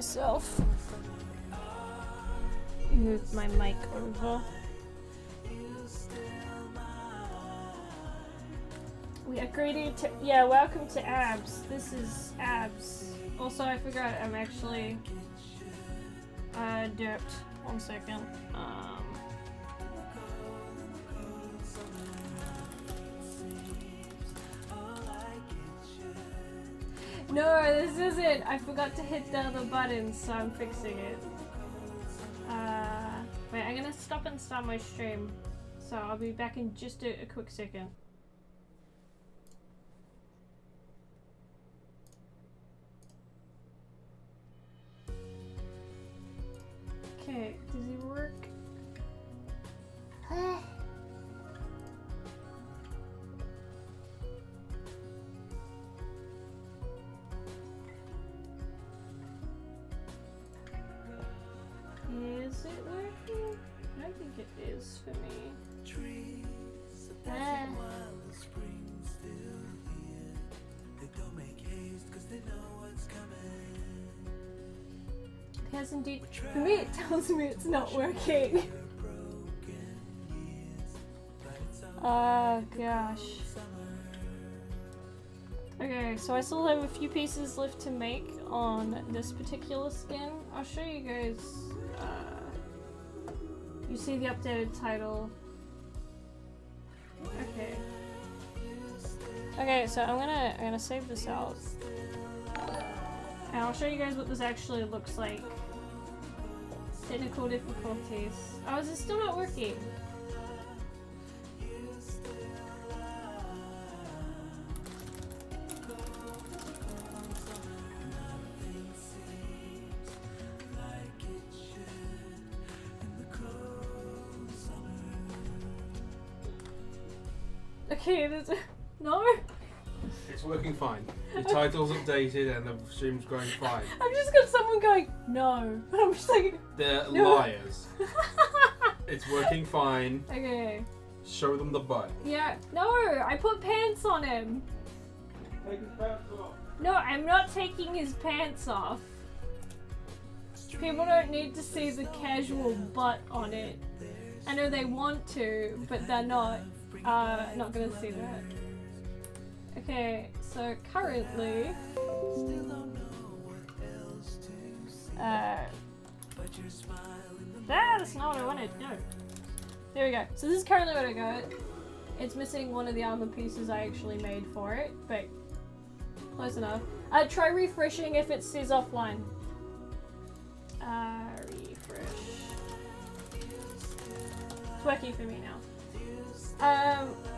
myself. Move my mic over. We agreed to. Yeah, welcome to Abs. This is Abs. Also, I forgot I'm actually dipped. 1 second. No, this isn't. I forgot to hit the other buttons, so I'm fixing it. Wait, I'm gonna stop and start my stream. So I'll be back in just a quick second. Okay, does it work? Is it working? I don't think it is for me. It has indeed. For me, it tells me it's not working. Oh gosh. Okay, so I still have a few pieces left to make on this particular skin. I'll show you guys. You see the updated title. Okay. Okay, so I'm gonna save this out. And I'll show you guys what this actually looks like. Technical difficulties. Oh, is it still not working? Okay, there's no. It's working fine. The title's updated and the stream's going fine. I've just got someone going, no. And I'm just like, They're no. liars. It's working fine. Okay. Show them the butt. Yeah, no, I put pants on him. Take his pants off. No, I'm not taking his pants off. People don't need to see the casual butt on it. I know they want to, but they're not gonna see that. Okay, so currently, that's not what I wanted. No. There we go. So this is currently what I got. It's missing one of the armor pieces I actually made for it, but close enough. Try refreshing if it says offline. Refresh. It's working for me now.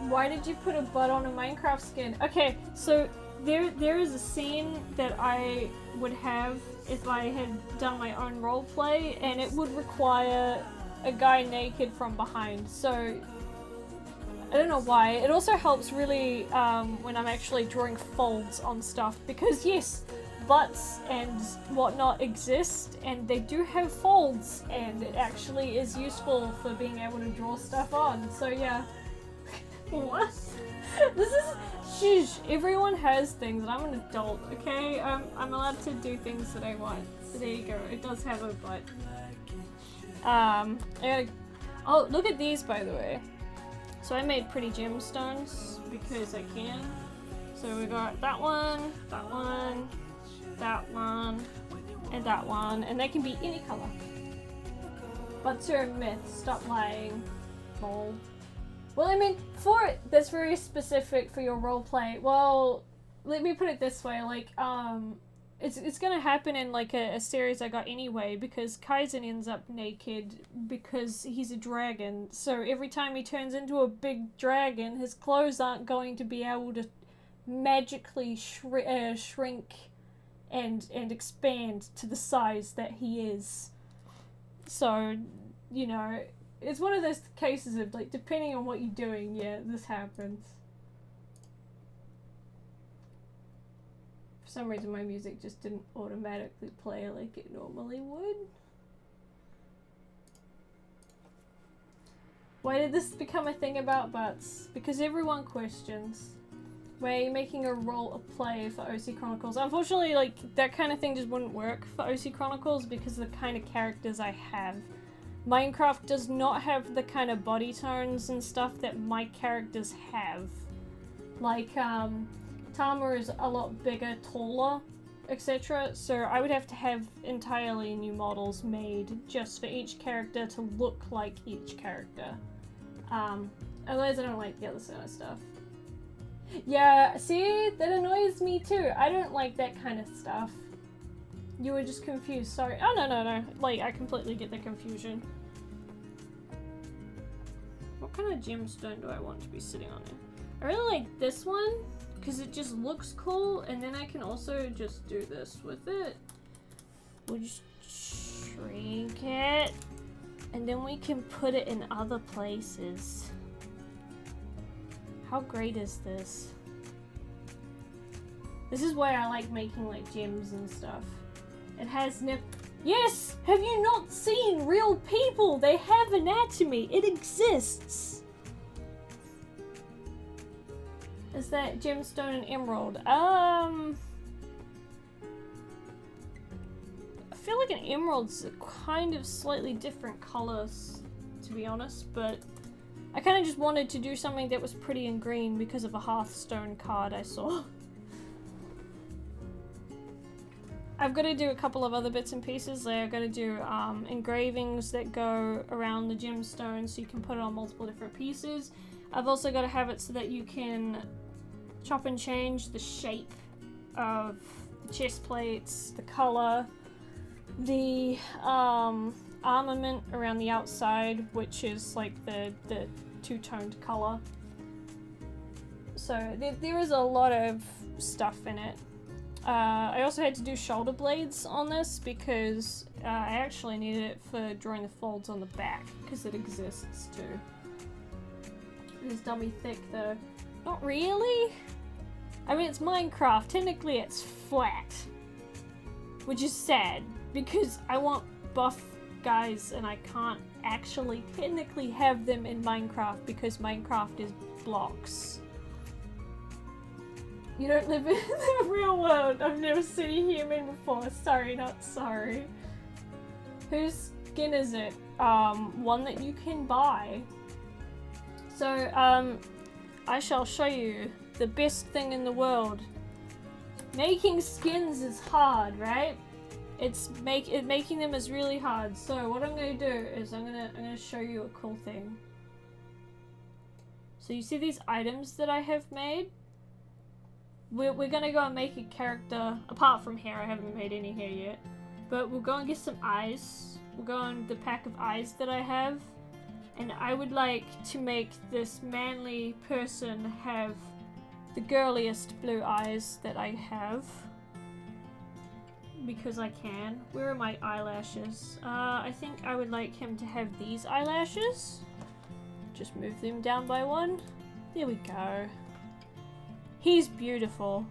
Why did you put a butt on a Minecraft skin? Okay, so there is a scene that I would have if I had done my own roleplay, and it would require a guy naked from behind. So I don't know why. It also helps really when I'm actually drawing folds on stuff, because yes, butts and whatnot exist, and they do have folds, and it actually is useful for being able to draw stuff on. So yeah. What? This is shush. Everyone has things, and I'm an adult. Okay, I'm allowed to do things that I want. So there you go. It does have a butt. I gotta. Oh, look at these, by the way. So I made pretty gemstones because I can. So we got that one, that one, that one, and that one, and they can be any color. Butts are a myth. Stop lying. Lol. Well, I mean, for it, that's very specific for your roleplay. Well, let me put it this way, like, it's gonna happen in, like, a series I got anyway, because Kaizen ends up naked because he's a dragon, so every time he turns into a big dragon, his clothes aren't going to be able to magically shrink and expand to the size that he is. So, you know, it's one of those cases of, like, depending on what you're doing, yeah, this happens. For some reason my music just didn't automatically play like it normally would. Why did this become a thing about butts? Because everyone questions. We're making a role play for OC Chronicles. Unfortunately, like, that kind of thing just wouldn't work for OC Chronicles because of the kind of characters I have. Minecraft does not have the kind of body tones and stuff that my characters have. Like, Tama is a lot bigger, taller, etc. So I would have to have entirely new models made just for each character to look like each character. Otherwise I don't like the other sort of stuff. Yeah, see? That annoys me too. I don't like that kind of stuff. You were just confused, sorry. Oh, no. Like, I completely get the confusion. What kind of gemstone do I want to be sitting on it? I really like this one, because it just looks cool, and then I can also just do this with it. We'll just shrink it, and then we can put it in other places. How great is this? This is why I like making like gems and stuff. It has Yes! Have you not seen real people? They have anatomy. It exists. Is that gemstone and emerald? I feel like an emerald's a kind of slightly different colors, to be honest, but I kind of just wanted to do something that was pretty and green because of a Hearthstone card I saw. I've got to do a couple of other bits and pieces. Like I've got to do engravings that go around the gemstone so you can put it on multiple different pieces. I've also got to have it so that you can chop and change the shape of the chest plates, the color, the armament around the outside, which is like the two-toned color. So there is a lot of stuff in it. I also had to do shoulder blades on this because I actually needed it for drawing the folds on the back because it exists too. It is dummy thick though. Not really. I mean, it's Minecraft. Technically it's flat, which is sad because I want buff guys and I can't actually technically have them in Minecraft because Minecraft is blocks. You don't live in the real world. I've never seen a human before. Sorry, not sorry. Whose skin is it? One that you can buy. So, I shall show you the best thing in the world. Making skins is hard, right? Making them is really hard. So what I'm gonna do is I'm gonna show you a cool thing. So you see these items that I have made? We're gonna go and make a character, apart from hair, I haven't made any hair yet, but we'll go and get some eyes. We'll go on the pack of eyes that I have, and I would like to make this manly person have the girliest blue eyes that I have, because I can. Where are my eyelashes? I think I would like him to have these eyelashes. Just move them down by one. There we go. He's beautiful.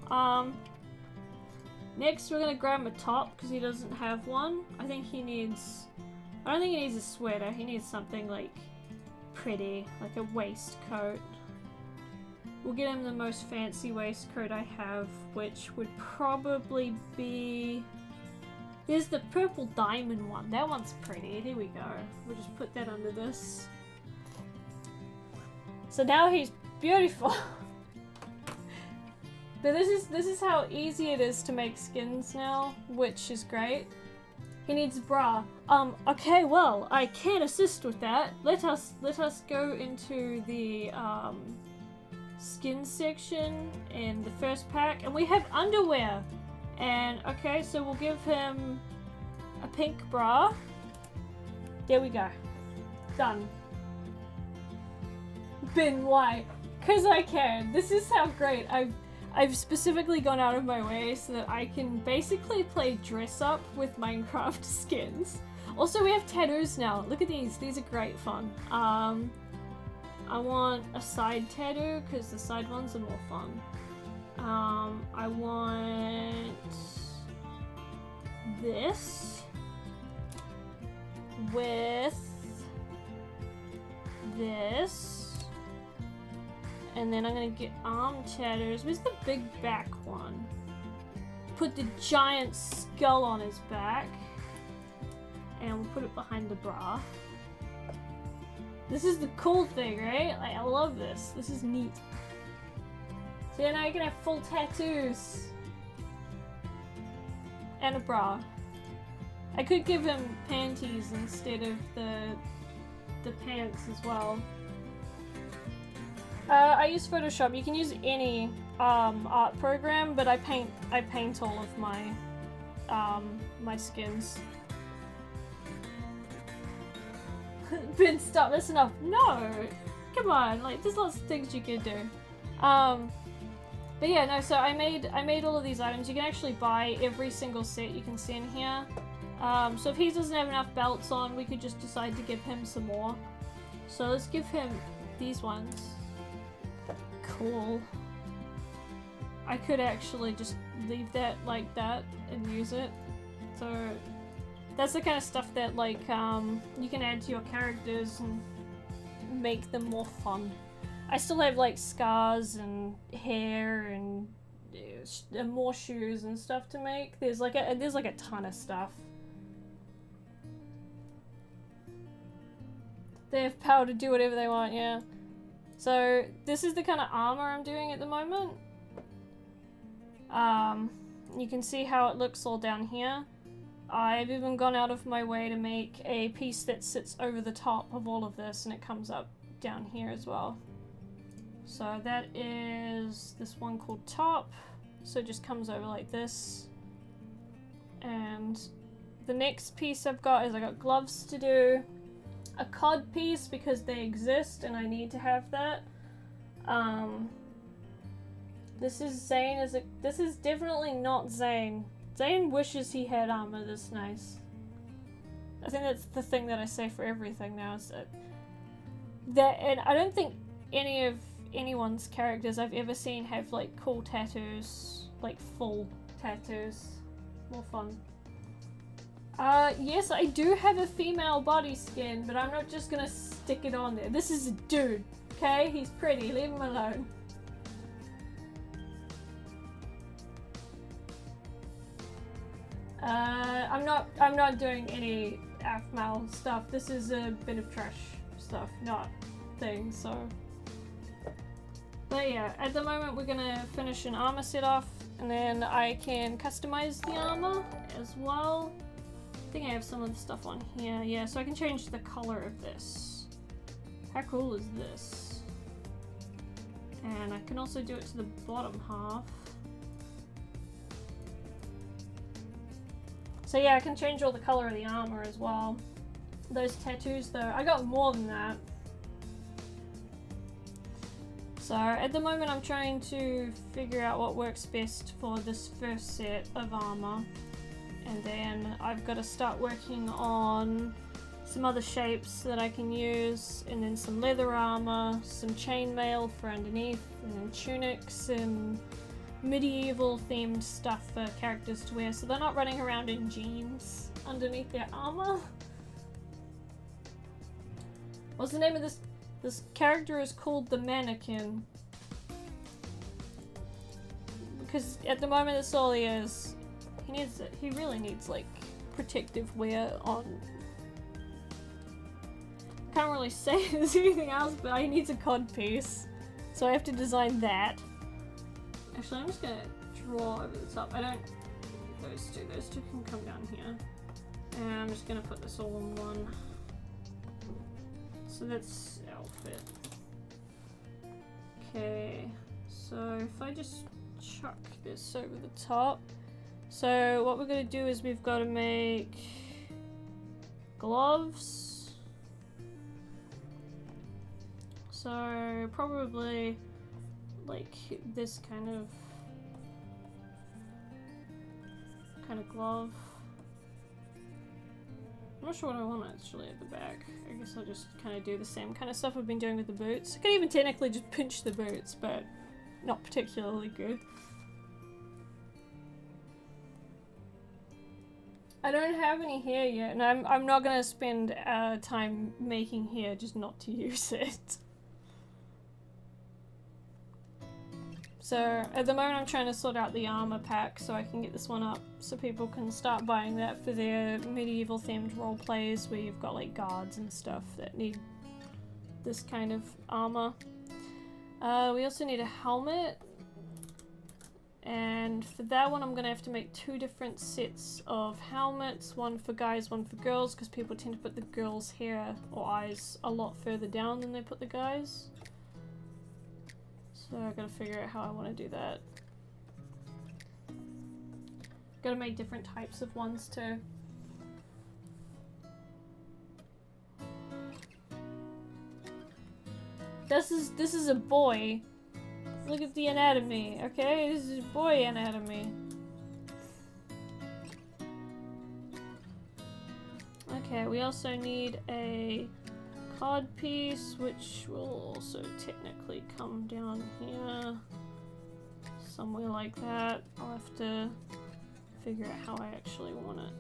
Next we're gonna grab him a top because he doesn't have one. I don't think he needs a sweater. He needs something like pretty, like a waistcoat. We'll get him the most fancy waistcoat I have, which would probably be... There's the purple diamond one. That one's pretty. There we go. We'll just put that under this. So now he's beautiful. But this is how easy it is to make skins now, which is great. He needs a bra. Okay, well, I can assist with that. Let us go into the skin section in the first pack, and we have underwear. And okay, so we'll give him a pink bra. There we go. Done. Bin, why? 'Cause I can. This is how great I've specifically gone out of my way so that I can basically play dress up with Minecraft skins. Also, we have tattoos now. Look at these. These are great fun. I want a side tattoo because the side ones are more fun. I want this with this And then I'm gonna get arm tattoos. Where's the big back one? Put the giant skull on his back. And we'll put it behind the bra. This is the cool thing, right? Like, I love this. This is neat. So yeah, now you can have full tattoos. And a bra. I could give him panties instead of the pants as well. I use Photoshop. You can use any art program, but I paint all of my my skins. Ben, stop, that's enough. No! Come on, like, there's lots of things you can do. But yeah, no, so I made all of these items. You can actually buy every single set you can see in here. So if he doesn't have enough belts on, we could just decide to give him some more. So let's give him these ones. Cool. I could actually just leave that like that and use it. So that's the kind of stuff that like you can add to your characters and make them more fun. I still have like scars and hair and more shoes and stuff to make. There's like a ton of stuff. They have power to do whatever they want, yeah. So this is the kind of armor I'm doing at the moment. You can see how it looks all down here. I've even gone out of my way to make a piece that sits over the top of all of this, and it comes up down here as well. So that is this one called top. So it just comes over like this. And the next piece I've got is I got gloves to do. A cod piece because they exist and I need to have that. This is Zane. This is definitely not Zane. Zane wishes he had armor this nice. I think that's the thing that I say for everything now, is that and I don't think anyone's characters I've ever seen have like cool tattoos, like full tattoos. More fun. Yes, I do have a female body skin, but I'm not just gonna stick it on there. This is a dude, okay? He's pretty, leave him alone. I'm not doing any AFMAL stuff. This is a bit of trash stuff, not things, so. But yeah, at the moment we're gonna finish an armor set off, and then I can customize the armor as well. I think I have some of the stuff on here. Yeah, so I can change the color of this. How cool is this? And I can also do it to the bottom half. So yeah, I can change all the color of the armor as well. Those tattoos though, I got more than that. So at the moment I'm trying to figure out what works best for this first set of armor. And then I've got to start working on some other shapes that I can use, and then some leather armor, some chainmail for underneath, and then tunics and medieval themed stuff for characters to wear, so they're not running around in jeans underneath their armor. What's the name of this? This character is called the Mannequin. Because at the moment that's all he is. He really needs like protective wear on. Can't really say there's anything else, but he needs a cod piece. So I have to design that. Actually, I'm just gonna draw over the top. I don't, those two can come down here. And I'm just gonna put this all in one. So that's outfit. Okay, so if I just chuck this over the top. So what we're gonna do is we've got to make gloves. So probably like this kind of glove. I'm not sure what I want actually at the back. I guess I'll just kind of do the same kind of stuff we've been doing with the boots. I could even technically just pinch the boots, but not particularly good. I don't have any hair yet, and I'm not gonna spend time making hair just not to use it. So at the moment I'm trying to sort out the armor pack so I can get this one up so people can start buying that for their medieval themed role plays where you've got like guards and stuff that need this kind of armor. We also need a helmet, and for that one I'm gonna have to make 2 different sets of helmets, one for guys, one for girls, because people tend to put the girls' hair or eyes a lot further down than they put the guys. So I gotta figure out how I want to do that. Gotta make different types of ones too. This is a boy. Look at the anatomy, okay? This is boy anatomy. Okay, we also need a cod piece, which will also technically come down here. Somewhere like that. I'll have to figure out how I actually want it.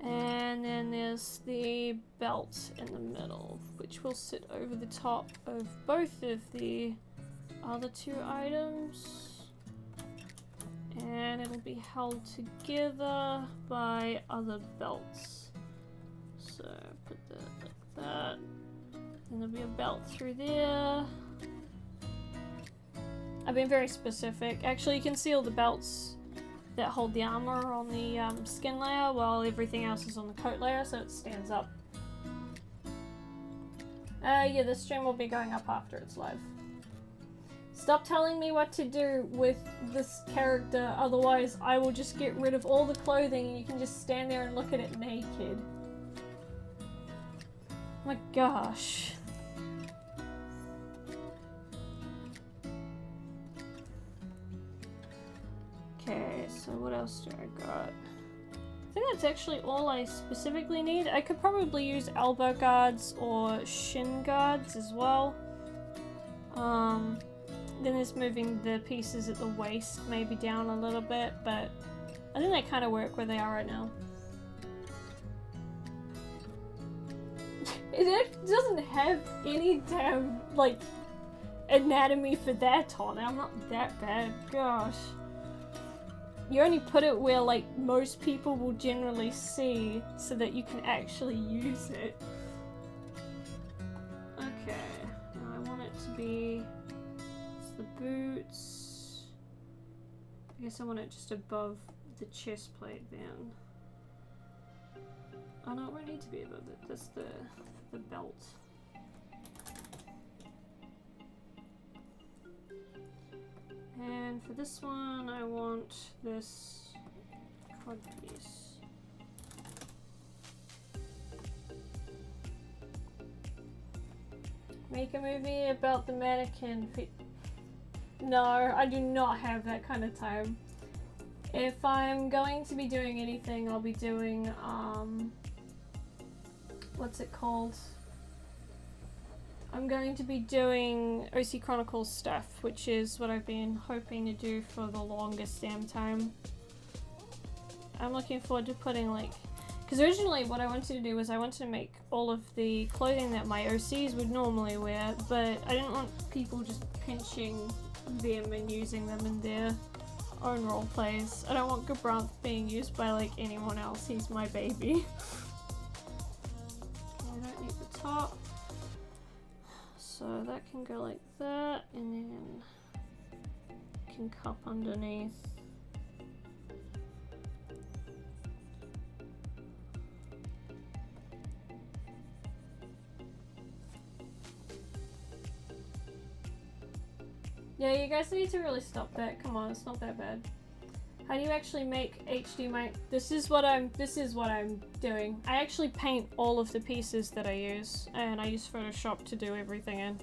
And then there's the belt in the middle, which will sit over the top of both of the other 2 items. And it'll be held together by other belts. So put that like that. And there'll be a belt through there. I've been very specific. Actually, you can see all the belts that hold the armor on the skin layer while everything else is on the coat layer, so it stands up. Yeah, the stream will be going up after it's live. Stop telling me what to do with this character, otherwise I will just get rid of all the clothing and you can just stand there and look at it naked. Oh my gosh. Okay, so what else do I got? I think that's actually all I specifically need. I could probably use elbow guards or shin guards as well. Then there's moving the pieces at the waist maybe down a little bit, but I think they kind of work where they are right now. It doesn't have any damn, like, anatomy for that on it. I'm not that bad, gosh. You only put it where, like, most people will generally see so that you can actually use it. Okay, now I want it to be... it's the boots. I guess I want it just above the chest plate then. Oh no, it won't need to be above it. That's the belt. And for this one, I want this cod piece. Make a movie about the mannequin. No, I do not have that kind of time. If I'm going to be doing anything, I'll be doing, what's it called? I'm going to be doing OC Chronicles stuff, which is what I've been hoping to do for the longest damn time. I'm looking forward to putting, like, because originally what I wanted to do was I wanted to make all of the clothing that my OCs would normally wear, but I didn't want people just pinching them and using them in their own role plays. I don't want Gabranth being used by, like, anyone else. He's my baby. I don't need the top. So that can go like that, and then can cup underneath. Yeah, you guys need to really stop that. Come on, it's not that bad. How do you actually make HD mic? This is what I'm doing. I actually paint all of the pieces that I use, and I use Photoshop to do everything in.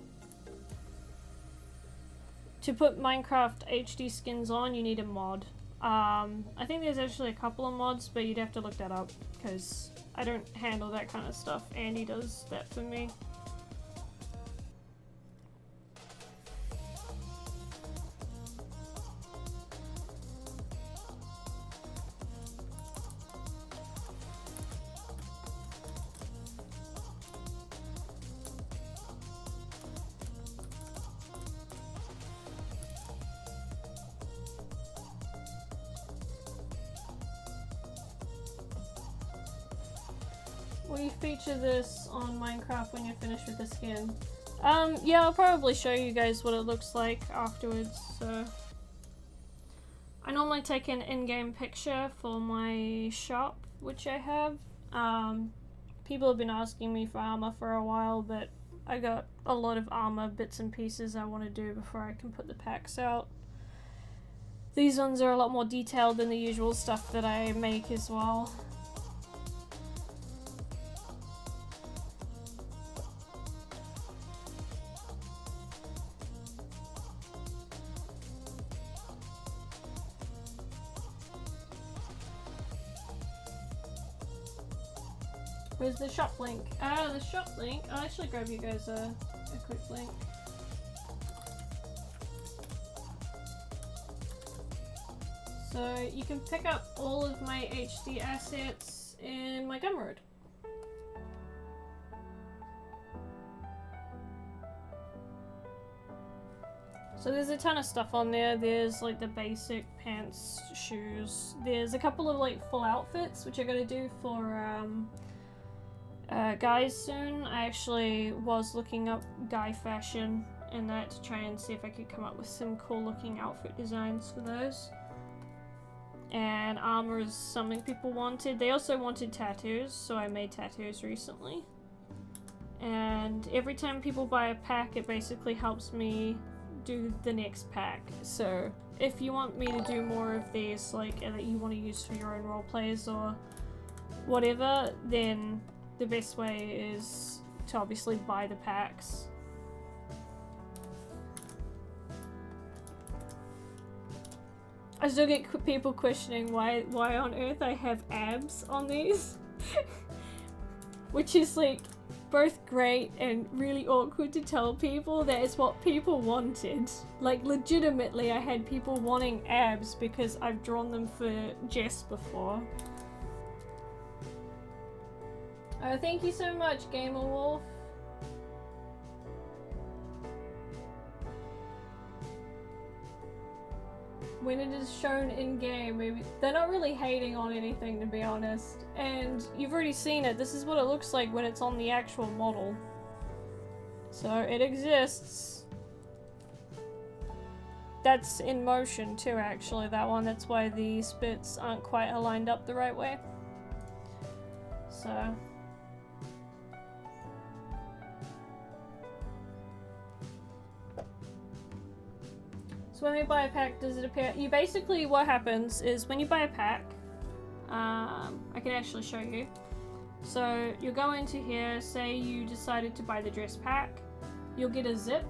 To put Minecraft HD skins on, you need a mod. I think there's actually a couple of mods, but you'd have to look that up, because I don't handle that kind of stuff. Andy does that for me. Will you feature this on Minecraft when you're finished with the skin? Yeah, I'll probably show you guys what it looks like afterwards, so... I normally take an in-game picture for my shop, which I have. People have been asking me for armor for a while, but I got a lot of armor bits and pieces I want to do before I can put the packs out. These ones are a lot more detailed than the usual stuff that I make as well. Where's the shop link? The shop link. I'll actually grab you guys a quick link. So you can pick up all of my HD assets in my Gumroad. So there's a ton of stuff on there. There's like the basic pants, shoes. There's a couple of like full outfits, which I gotta do for guys soon. I actually was looking up guy fashion and that to try and see if I could come up with some cool looking outfit designs for those. And armor is something people wanted. They also wanted tattoos, so I made tattoos recently. And every time people buy a pack, it basically helps me do the next pack. So if you want me to do more of these, like that you want to use for your own role plays or whatever, then the best way is to obviously buy the packs. I still get people questioning why on earth I have abs on these. Which is like both great and really awkward to tell people that is what people wanted. Like legitimately I had people wanting abs because I've drawn them for Jess before. Thank you so much, Gamer Wolf. When it is shown in game, maybe they're not really hating on anything, to be honest. And you've already seen it. This is what it looks like when it's on the actual model. So it exists. That's in motion too, actually, that one. That's why the bits aren't quite aligned up the right way. So... So when we buy a pack, does it appear? You basically, what happens is when you buy a pack, I can actually show you. So you'll go into here, say you decided to buy the dress pack, you'll get a zip.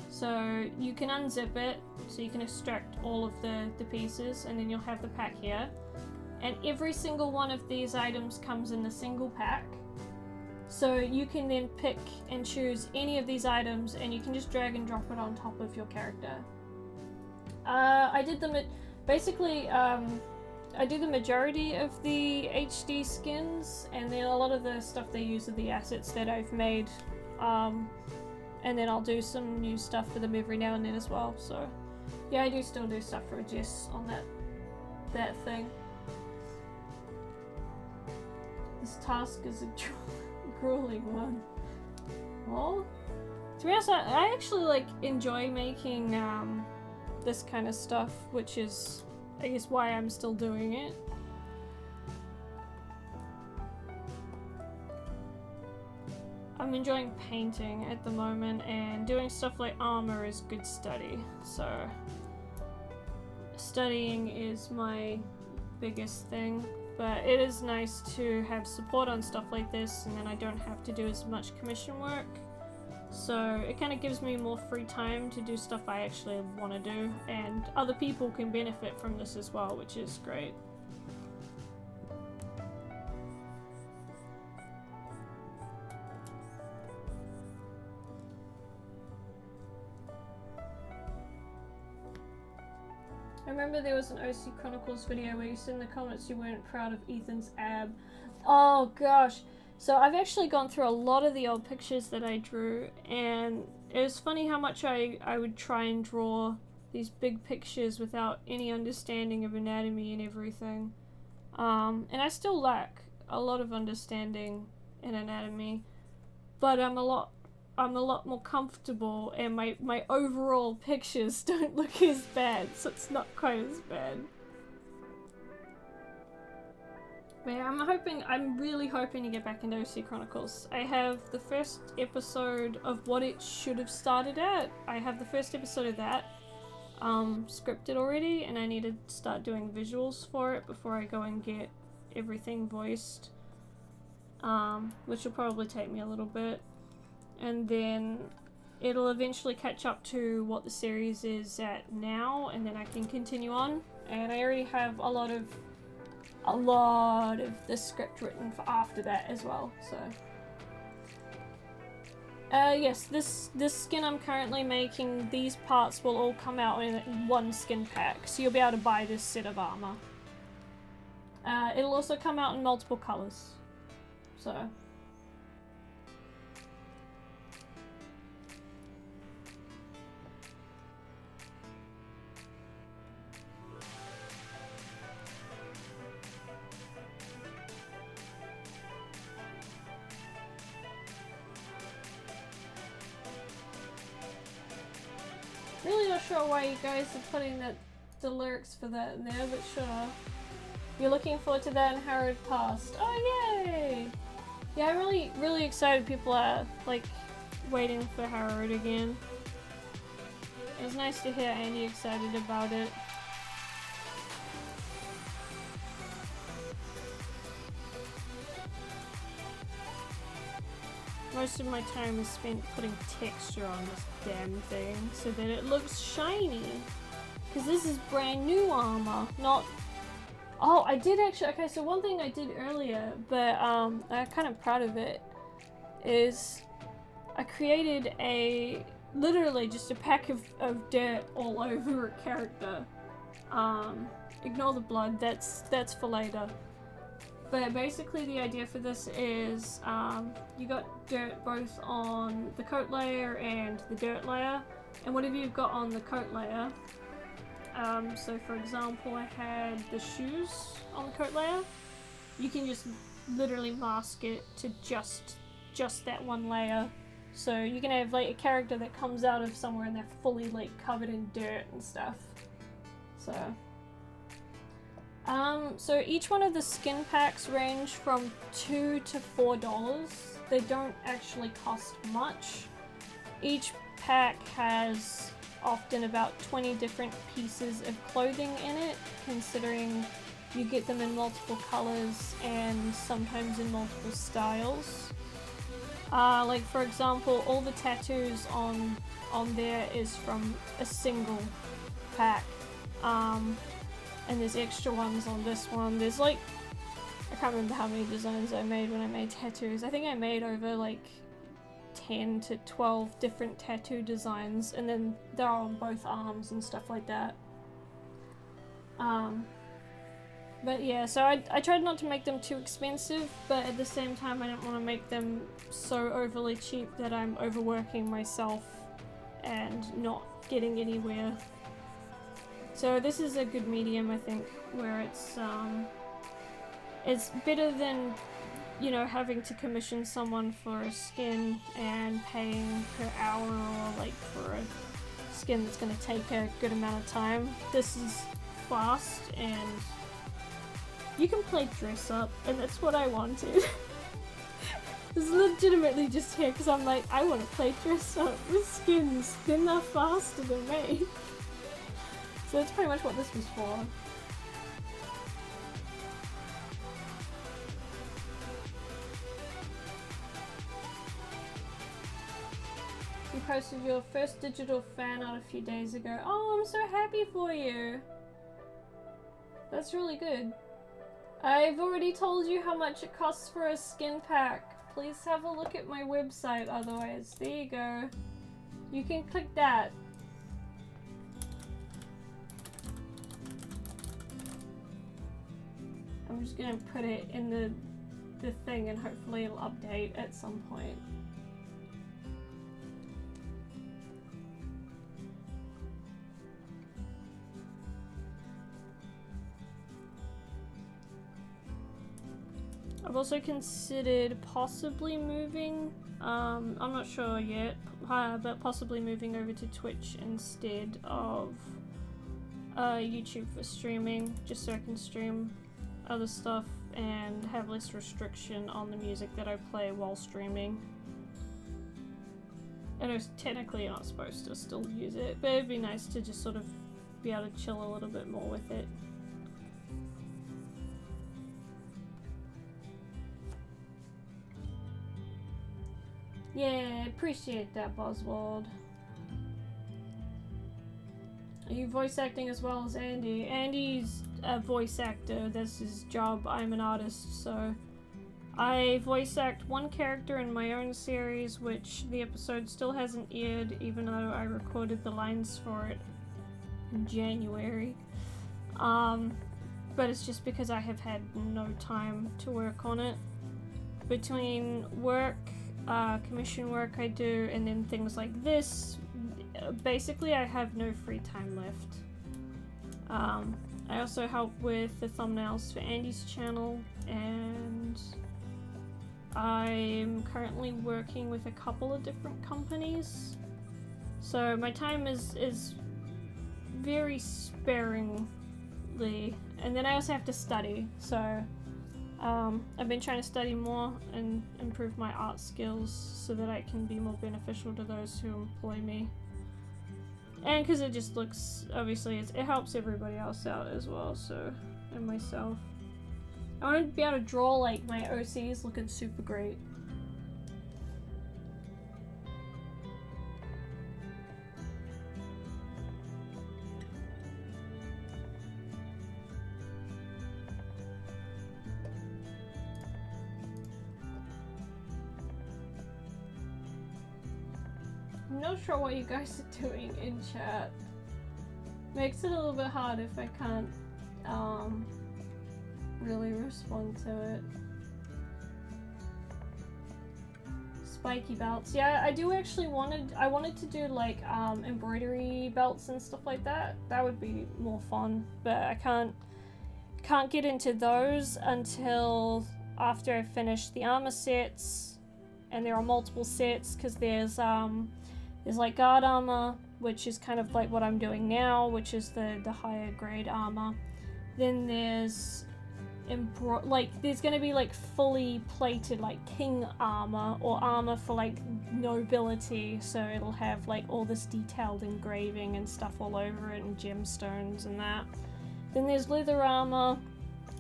So you can unzip it, so you can extract all of the pieces, and then you'll have the pack here. And every single one of these items comes in a single pack. So you can then pick and choose any of these items, and you can just drag and drop it on top of your character. I did the I do the majority of the HD skins, and then a lot of the stuff they use are the assets that I've made, and then I'll do some new stuff for them every now and then as well. So yeah, I do still do stuff for Jess on that thing. This task is a grueling one. Well, to be honest, I actually like enjoy making this kind of stuff, which is, I guess, why I'm still doing it. I'm enjoying painting at the moment, and doing stuff like armor is good study, so studying is my biggest thing. But it is nice to have support on stuff like this, and then I don't have to do as much commission work. So it kind of gives me more free time to do stuff I actually want to do, and other people can benefit from this as well, which is great. I remember there was an OC Chronicles video where you said in the comments you weren't proud of Ethan's ab. Oh gosh. So I've actually gone through a lot of the old pictures that I drew, and it was funny how much I would try and draw these big pictures without any understanding of anatomy and everything. And I still lack a lot of understanding in anatomy, but I'm a lot more comfortable, and my overall pictures don't look as bad, so it's not quite as bad. But yeah, I'm really hoping to get back into OC Chronicles. I have the first episode of what it should have started at. I have the first episode of that scripted already, and I need to start doing visuals for it before I go and get everything voiced, which will probably take me a little bit. And then it'll eventually catch up to what the series is at now, and then I can continue on. And I already have a lot of the script written for after that as well, so. Yes, this skin I'm currently making, these parts will all come out in one skin pack, so you'll be able to buy this set of armor. It'll also come out in multiple colors, so. Really not sure why you guys are putting the lyrics for that in there, but sure. You're looking forward to that in Harrowed Past. Oh, yay! Yeah, I'm really excited people are, like, waiting for Harrowed again. It was nice to hear Andy excited about it. Most of my time is spent putting texture on this damn thing so that it looks shiny. Because this is brand new armor, not... Oh, I did actually... Okay, so one thing I did earlier, but I'm kind of proud of it, is I created literally just a pack of dirt all over a character. Ignore the blood, that's for later. But basically the idea for this is you got dirt both on the coat layer and the dirt layer, and whatever you've got on the coat layer, so for example I had the shoes on the coat layer, you can just literally mask it to just that one layer. So you can have like a character that comes out of somewhere and they're fully like covered in dirt and stuff. So each one of the skin packs range from $2 to $4. They don't actually cost much. Each pack has often about 20 different pieces of clothing in it, considering you get them in multiple colors and sometimes in multiple styles. Like for example, all the tattoos on there is from a single pack. And there's extra ones on this one. There's like, I can't remember how many designs I made when I made tattoos. I think I made over like 10 to 12 different tattoo designs, and then they're on both arms and stuff like that. But yeah, so I tried not to make them too expensive, but at the same time I didn't want to make them so overly cheap that I'm overworking myself and not getting anywhere. So this is a good medium, I think, where it's better than, you know, having to commission someone for a skin and paying per hour, or like for a skin that's going to take a good amount of time. This is fast and you can play dress up, and that's what I wanted. This is legitimately just here because I'm like, I want to play dress up with skins, then they're faster than me. So that's pretty much what this was for. You posted your first digital fan art a few days ago. Oh, I'm so happy for you. That's really good. I've already told you how much it costs for a skin pack. Please have a look at my website otherwise. There you go. You can click that. I'm just gonna put it in the thing and hopefully it'll update at some point. I've also considered possibly moving, I'm not sure yet, but possibly moving over to Twitch instead of YouTube for streaming, just so I can stream other stuff and have less restriction on the music that I play while streaming. I know technically you're not supposed to still use it, but it'd be nice to just sort of be able to chill a little bit more with it. Yeah, appreciate that, Boswald. Are you voice acting as well as Andy? Andy's a voice actor, that's his job. I'm an artist, so I voice act one character in my own series, which the episode still hasn't aired, even though I recorded the lines for it in January. But it's just because I have had no time to work on it. Between work, commission work I do, and then things like this, basically I have no free time left. I also help with the thumbnails for Andy's channel, and I'm currently working with a couple of different companies, so my time is very sparingly, and then I also have to study, so I've been trying to study more and improve my art skills so that I can be more beneficial to those who employ me. And because it just looks, obviously, it helps everybody else out as well, so, and myself. I want to be able to draw, like, my OCs looking super great. I'm not sure what you guys are doing in chat. Makes it a little bit hard if I can't really respond to it. Spiky belts. Yeah, I do actually I wanted to do like embroidery belts and stuff like that. That would be more fun, but I can't get into those until after I finish the armor sets, and there are multiple sets because there's like guard armor, which is kind of like what I'm doing now, which is the higher grade armor. Then there's there's gonna be like fully plated like king armor, or armor for like nobility, so it'll have like all this detailed engraving and stuff all over it and gemstones and that. Then there's leather armor,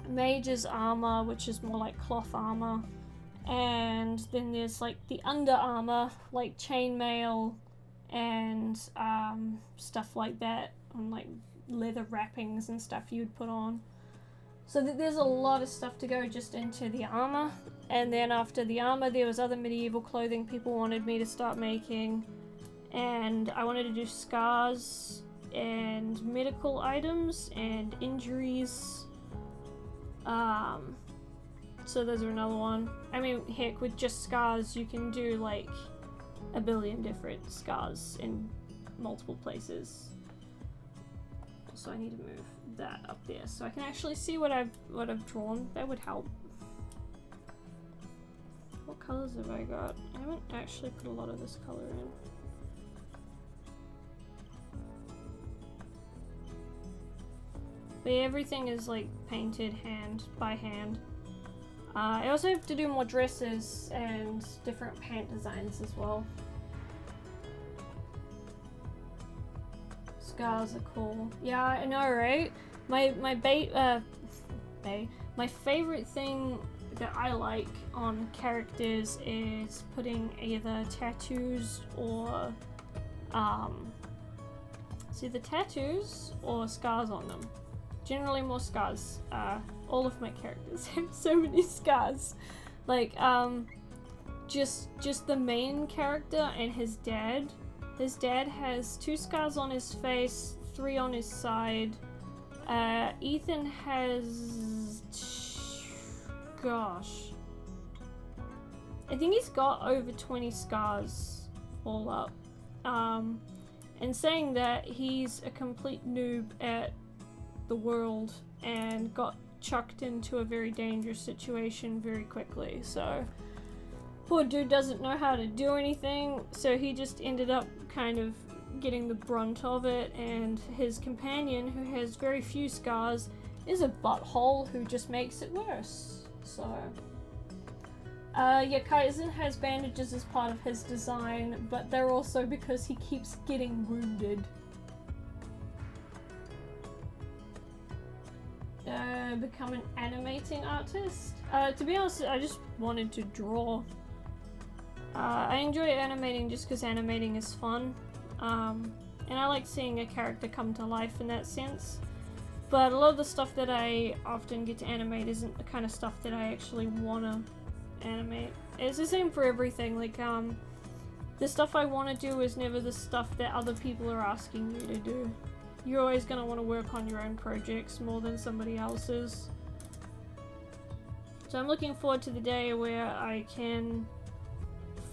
mage's armor, which is more like cloth armor, and then there's like the under armor, like chainmail and stuff like that, and like leather wrappings and stuff you'd put on. So there's a lot of stuff to go just into the armor, and then after the armor there was other medieval clothing people wanted me to start making, and I wanted to do scars and medical items and injuries. So those are another one. I mean, heck, with just scars you can do like a billion different scars in multiple places. So I need to move that up there so I can actually see what I've drawn. That would help. What colors have I got? I haven't actually put a lot of this color in. But yeah, everything is like painted by hand. I also have to do more dresses and different pant designs as well. Scars are cool. Yeah, I know, right? My favorite thing that I like on characters is putting either tattoos or it's either tattoos or scars on them. Generally more scars. All of my characters have so many scars. Like, just the main character and his dad. His dad has 2 scars on his face, 3 on his side. Ethan has... gosh. I think he's got over 20 scars all up. And saying that, he's a complete noob at the world and got chucked into a very dangerous situation very quickly. So poor dude doesn't know how to do anything, so he just ended up kind of getting the brunt of it, and his companion, who has very few scars, is a butthole who just makes it worse. So yeah, Kaizen has bandages as part of his design, but they're also because he keeps getting wounded. Become an animating artist? To be honest, I just wanted to draw. I enjoy animating just because animating is fun. And I like seeing a character come to life in that sense. But a lot of the stuff that I often get to animate isn't the kind of stuff that I actually want to animate. It's the same for everything. Like, the stuff I want to do is never the stuff that other people are asking you to do. You're always going to want to work on your own projects more than somebody else's. So I'm looking forward to the day where I can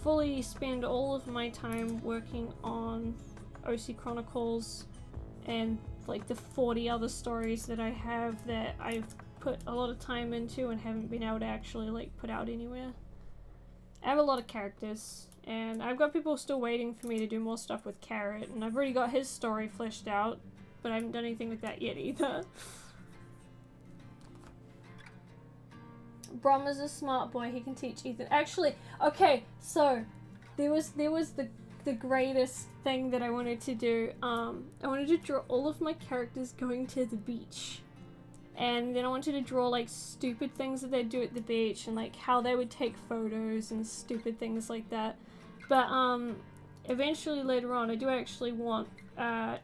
fully spend all of my time working on OC Chronicles and like the 40 other stories that I have that I've put a lot of time into and haven't been able to actually like put out anywhere. I have a lot of characters, and I've got people still waiting for me to do more stuff with Carrot, and I've already got his story fleshed out, but I haven't done anything with that yet either. Brom is a smart boy, he can teach Ethan. Actually, okay, so there was the greatest thing that I wanted to do. I wanted to draw all of my characters going to the beach. And then I wanted to draw like stupid things that they'd do at the beach and like how they would take photos and stupid things like that. But eventually later on I do actually want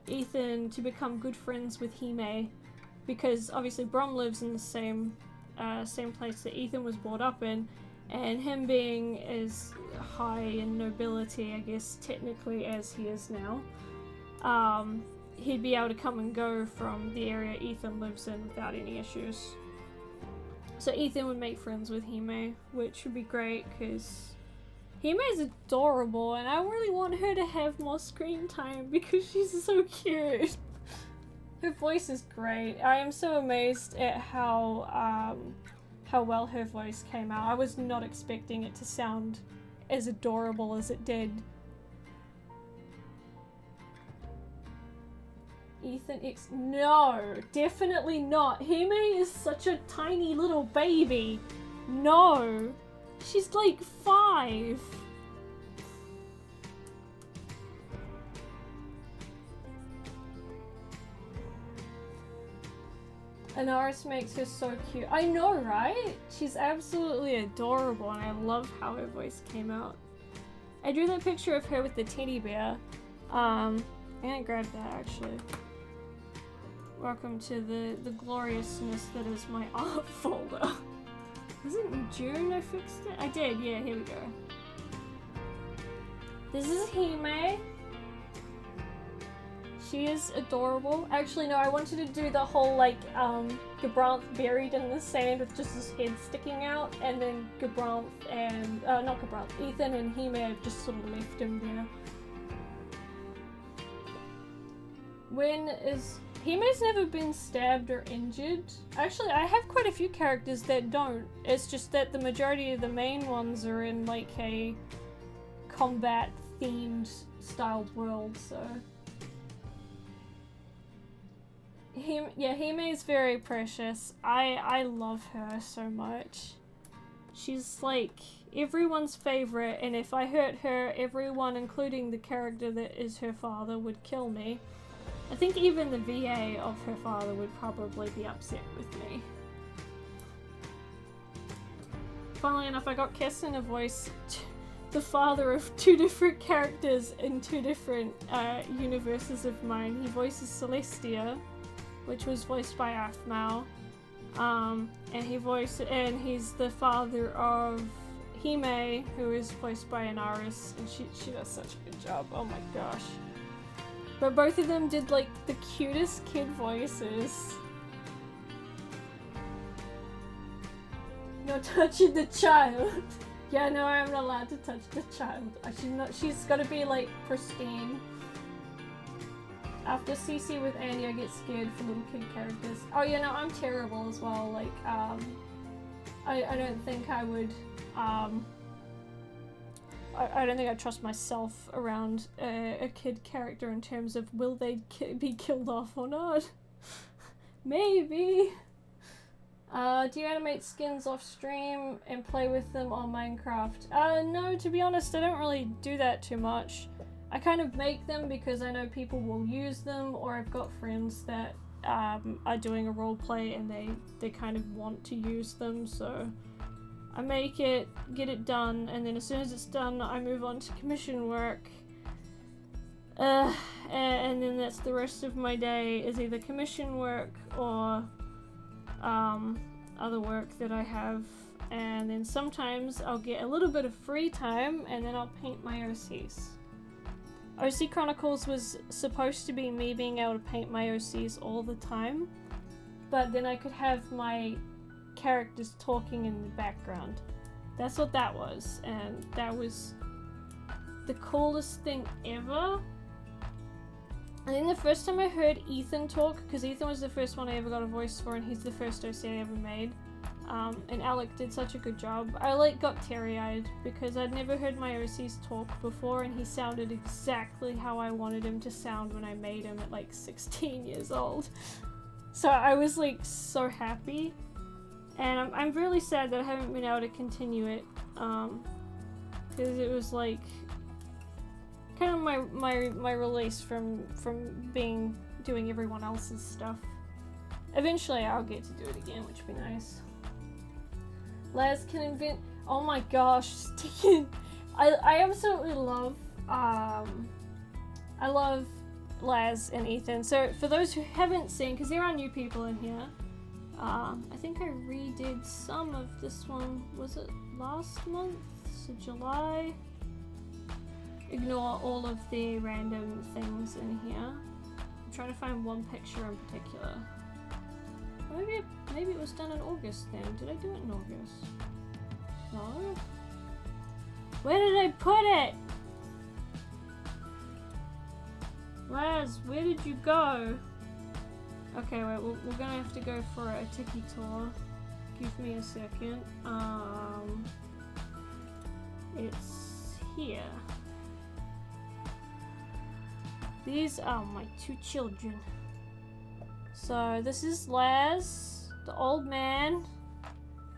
Ethan to become good friends with Hime, because obviously Brom lives in the same place that Ethan was brought up in, and him being as high in nobility, I guess technically, as he is now, he'd be able to come and go from the area Ethan lives in without any issues. So Ethan would make friends with Hime, which would be great because Hime is adorable and I really want her to have more screen time because she's so cute. Her voice is great. I am so amazed at how well her voice came out. I was not expecting it to sound as adorable as it did. Ethan X. No, definitely not. Hime is such a tiny little baby. No. She's like 5. Anaris makes her so cute. I know, right? She's absolutely adorable and I love how her voice came out. I drew that picture of her with the teddy bear. I'm gonna grab that actually. Welcome to the gloriousness that is my art folder. Was it in June I fixed it? I did, yeah, here we go. This is Hime. She is adorable. Actually, no, I wanted to do the whole, like, Gabranth buried in the sand with just his head sticking out, and then Gabranth and, not Gabranth, Ethan and Hime have just sort of left him there. Hime's never been stabbed or injured. Actually, I have quite a few characters that don't. It's just that the majority of the main ones are in, like, a combat-themed style world, so... Hime is very precious. I love her so much. She's like everyone's favorite, and if I hurt her, everyone, including the character that is her father, would kill me. I think even the VA of her father would probably be upset with me. Funnily enough, I got Keston to voice the father of 2 different characters in 2 different universes of mine. He voices Celestia, which was voiced by Aphmau, and he's the father of Hime, who is voiced by Anaris, and she does such a good job. Oh my gosh! But both of them did like the cutest kid voices. No touching the child. Yeah, no, I'm not allowed to touch the child. She's got to be like pristine. After CC with Andy, I get scared for little kid characters. Oh, yeah, no, I'm terrible as well. Like, I don't think I would, I don't think I trust myself around a kid character in terms of will they be killed off or not. Maybe. Do you animate skins off stream and play with them on Minecraft? No, to be honest, I don't really do that too much. I kind of make them because I know people will use them, or I've got friends that are doing a roleplay and they kind of want to use them, so I make it, get it done, and then as soon as it's done, I move on to commission work. And then that's the rest of my day, is either commission work or other work that I have. And then sometimes I'll get a little bit of free time and then I'll paint my OCs. OC Chronicles was supposed to be me being able to paint my OCs all the time, but then I could have my characters talking in the background. That's what that was, and that was the coolest thing ever. I think the first time I heard Ethan talk, because Ethan was the first one I ever got a voice for and he's the first OC I ever made, and Alec did such a good job. I like got teary-eyed because I'd never heard my OCs talk before, and he sounded exactly how I wanted him to sound when I made him at like 16 years old. So I was like so happy, and I'm really sad that I haven't been able to continue it, because it was like kind of my release from doing everyone else's stuff. Eventually I'll get to do it again, which would be nice. Laz can invent. Oh my gosh, Sticken! I absolutely love I love Laz and Ethan. So for those who haven't seen, because there are new people in here, I think I redid some of this one. Was it last month? So July. Ignore all of the random things in here. I'm trying to find one picture in particular. Maybe it was done in August then. Did I do it in August? No? Where did I put it? Laz, where did you go? Okay, wait, we're gonna have to go for a tiki tour. Give me a second. It's here. These are my two children. So this is Laz, the old man.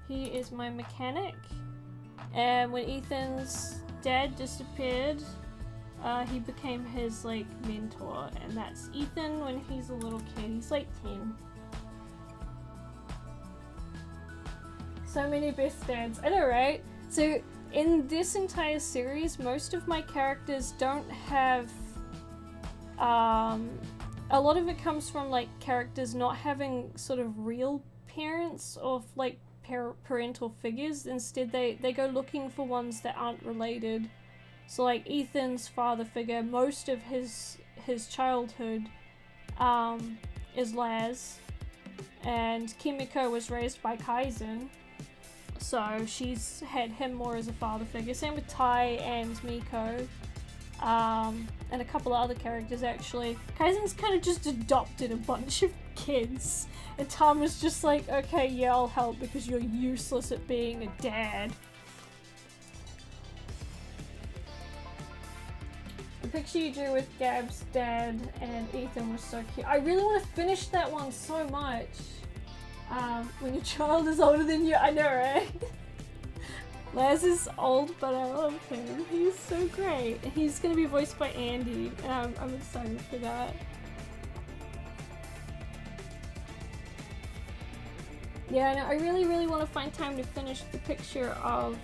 He is my mechanic. And when Ethan's dad disappeared, he became his like mentor. And that's Ethan when he's a little kid. He's like 10. So many best dads. I know, right? So in this entire series, most of my characters don't have a lot of it comes from like characters not having sort of real parents or like parental figures. Instead they go looking for ones that aren't related. So like Ethan's father figure, most of his childhood is Laz, and Kimiko was raised by Kaizen, so she's had him more as a father figure. Same with Tai and Miko. And a couple of other characters actually. Kaizen's kind of just adopted a bunch of kids, and Tom was just like, okay, yeah, I'll help because you're useless at being a dad. The picture you drew with Gab's dad and Ethan was so cute. I really want to finish that one so much. When your child is older than you, I know, right? Laz is old, but I love him. He's so great. He's going to be voiced by Andy, and I'm excited for that. Yeah, no, I really want to find time to finish the picture of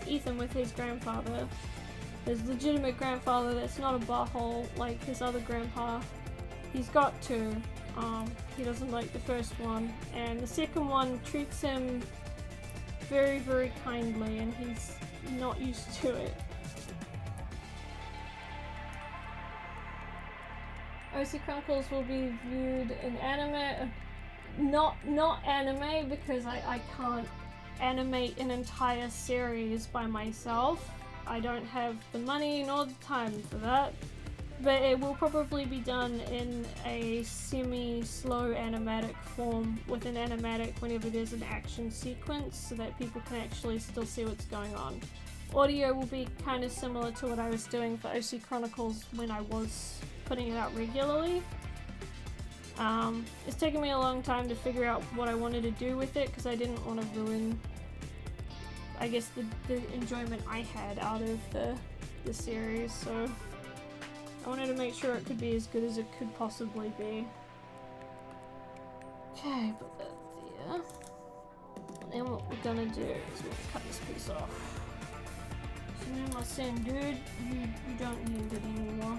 Ethan with his grandfather. His legitimate grandfather that's not a butthole like his other grandpa. He's got two. He doesn't like the first one, and the second one treats him very, very kindly, and he's not used to it. OC Chronicles will be viewed in anime, not anime, because I can't animate an entire series by myself. I don't have the money nor the time for that. But it will probably be done in a semi-slow animatic form with an animatic whenever there's an action sequence so that people can actually still see what's going on. Audio will be kind of similar to what I was doing for OC Chronicles when I was putting it out regularly. It's taken me a long time to figure out what I wanted to do with it because I didn't want to ruin, I guess, the enjoyment I had out of the series, so I wanted to make sure it could be as good as it could possibly be. Okay, put that there. And then what we're gonna do is we're gonna cut this piece off. So then I'm saying, dude, you don't need it anymore.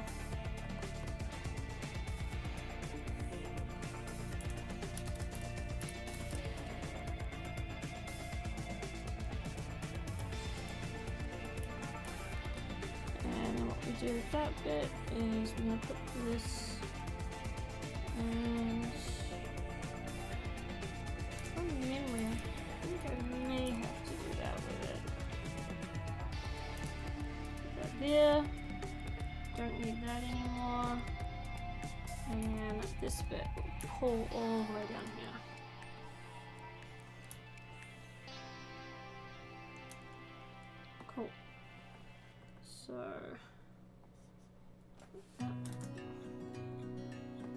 Do with that bit is we're going to put this and from memory I think I may have to do that with it. Put that there, don't need that anymore, and this bit will pull all the way down here. Cool. So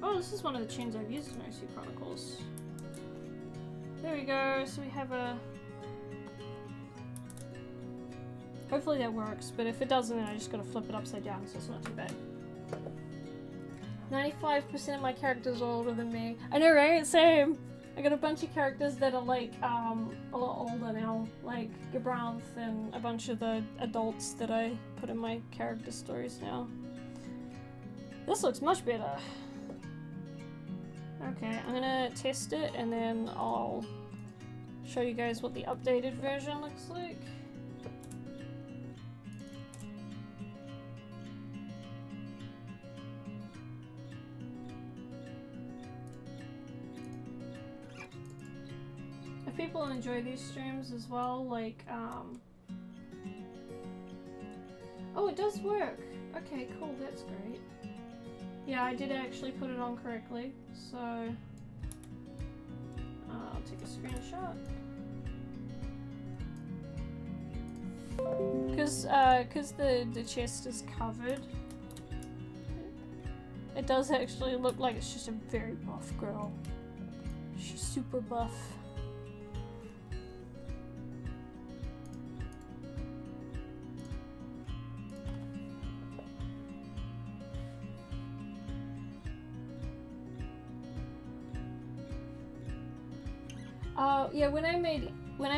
oh, this is one of the chains I've used in OC Chronicles. There we go, so we have a... Hopefully that works, but if it doesn't then I just gotta flip it upside down, so it's not too bad. 95% of my characters are older than me. I know, right? Same! I got a bunch of characters that are like, a lot older now, like Gabranth and a bunch of the adults that I put in my character stories now. This looks much better. Okay, I'm gonna test it and then I'll show you guys what the updated version looks like. If people enjoy these streams as well, like, oh, it does work! Okay, cool, that's great. Yeah, I did actually put it on correctly, so I'll take a screenshot. Because the chest is covered, it does actually look like it's just a very buff girl. She's super buff. Yeah, when I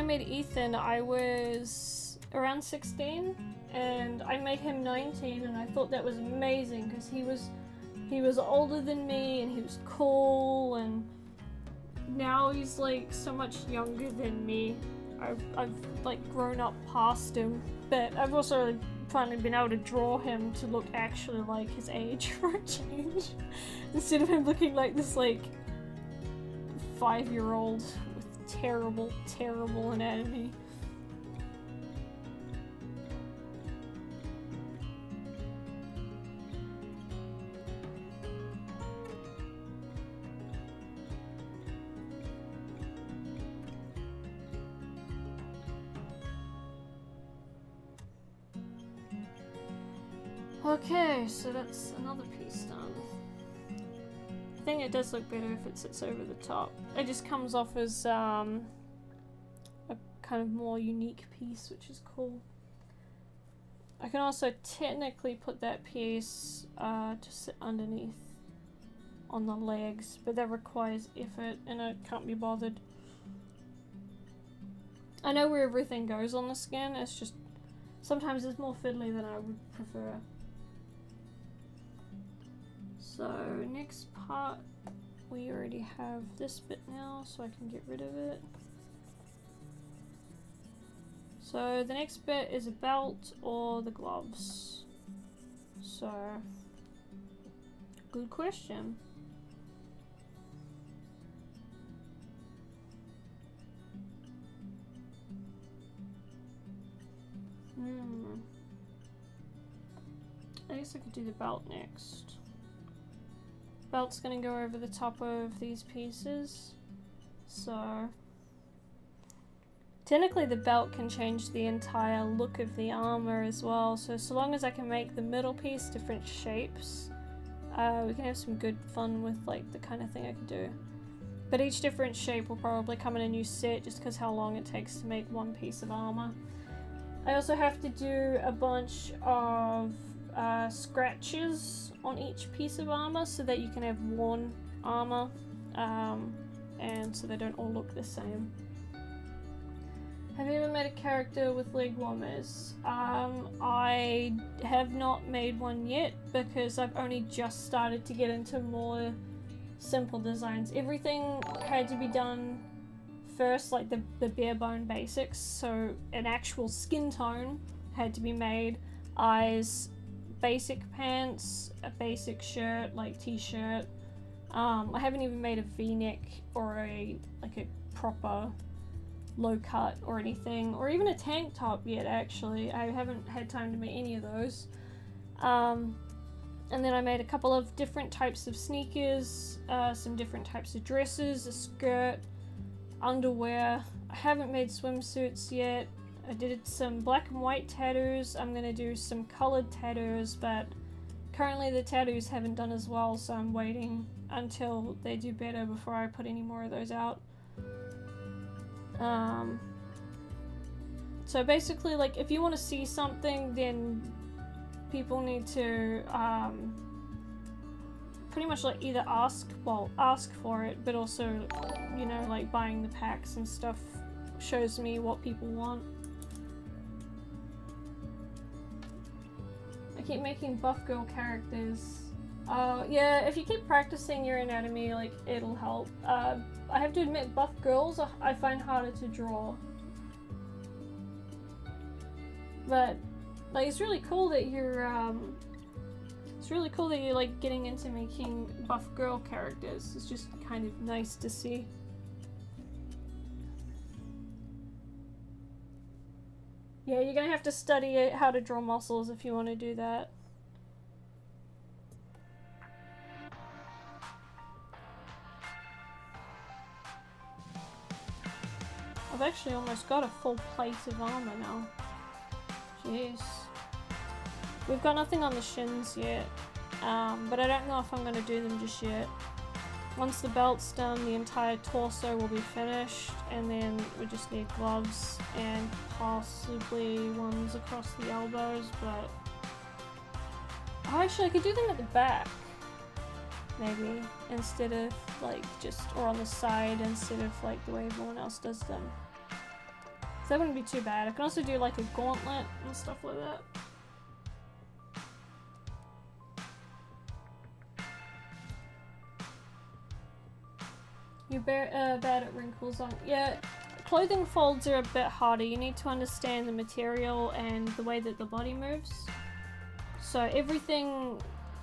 made Ethan, I was around 16, and I made him 19, and I thought that was amazing because he was older than me, and he was cool, and now he's like so much younger than me. I've like grown up past him, but I've also finally been able to draw him to look actually like his age for a change, instead of him looking like this like 5-year-old. Terrible, terrible anatomy. Okay, so that's another piece done. I think it does look better if it sits over the top. It just comes off as a kind of more unique piece, which is cool. I can also technically put that piece to sit underneath on the legs, but that requires effort and I can't be bothered. I know where everything goes on the skin, it's just sometimes it's more fiddly than I would prefer. So next part, we already have this bit now, so I can get rid of it. So the next bit is a belt or the gloves. So, good question. I guess guess I could do the belt next. Belt's gonna go over the top of these pieces. So technically the belt can change the entire look of the armor as well. So long as I can make the middle piece different shapes, we can have some good fun with like the kind of thing I could do. But each different shape will probably come in a new set just because how long it takes to make one piece of armor. I also have to do a bunch of scratches on each piece of armor so that you can have worn armor, and so they don't all look the same. Have you ever made a character with leg warmers? I have not made one yet because I've only just started to get into more simple designs. Everything had to be done first, like the bare bone basics. So an actual skin tone had to be made, eyes, basic pants, a basic shirt, like t-shirt. I haven't even made a v-neck or a proper low cut or anything, or even a tank top yet actually. I haven't had time to make any of those. And then I made a couple of different types of sneakers, some different types of dresses, a skirt, underwear. I haven't made swimsuits yet. I did some black and white tattoos. I'm gonna do some colored tattoos, but currently the tattoos haven't done as well, so I'm waiting until they do better before I put any more of those out. So basically, like, if you want to see something, then people need to pretty much like either ask for it, but also, you know, like buying the packs and stuff shows me what people want. I keep making buff girl characters. Yeah, if you keep practicing your anatomy, like, it'll help. I have to admit, buff girls I find harder to draw. But, like, it's really cool that you're, like, getting into making buff girl characters. It's just kind of nice to see. Yeah, you're gonna have to study how to draw muscles if you want to do that. I've actually almost got a full plate of armor now. Jeez. We've got nothing on the shins yet, but I don't know if I'm going to do them just yet. Once the belt's done, the entire torso will be finished, and then we just need gloves and possibly ones across the elbows, but... Oh, actually, I could do them at the back, maybe, instead of, like, just, or on the side instead of, like, the way everyone else does them. So that wouldn't be too bad. I can also do, like, a gauntlet and stuff like that. You're bad at wrinkles on... Yeah, clothing folds are a bit harder. You need to understand the material and the way that the body moves. So everything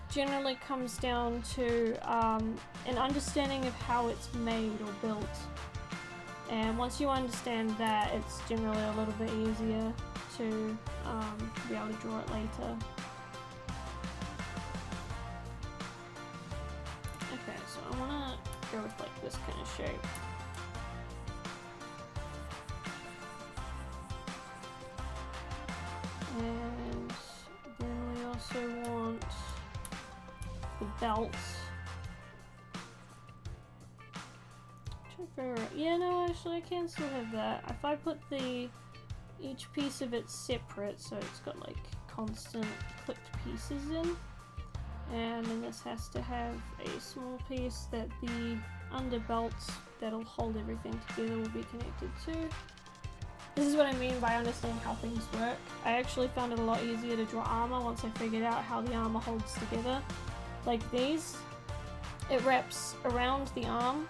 generally comes down to an understanding of how it's made or built. And once you understand that, it's generally a little bit easier to be able to draw it later. Okay, so I want to go with like this kind of shape. And then we also want the belt. Yeah, no, actually I can still have that. If I put each piece of it separate, so it's got like constant clipped pieces in, and then this has to have a small piece that the underbelt that'll hold everything together will be connected to. This is what I mean by understanding how things work. I actually found it a lot easier to draw armor once I figured out how the armor holds together. Like these, it wraps around the arm,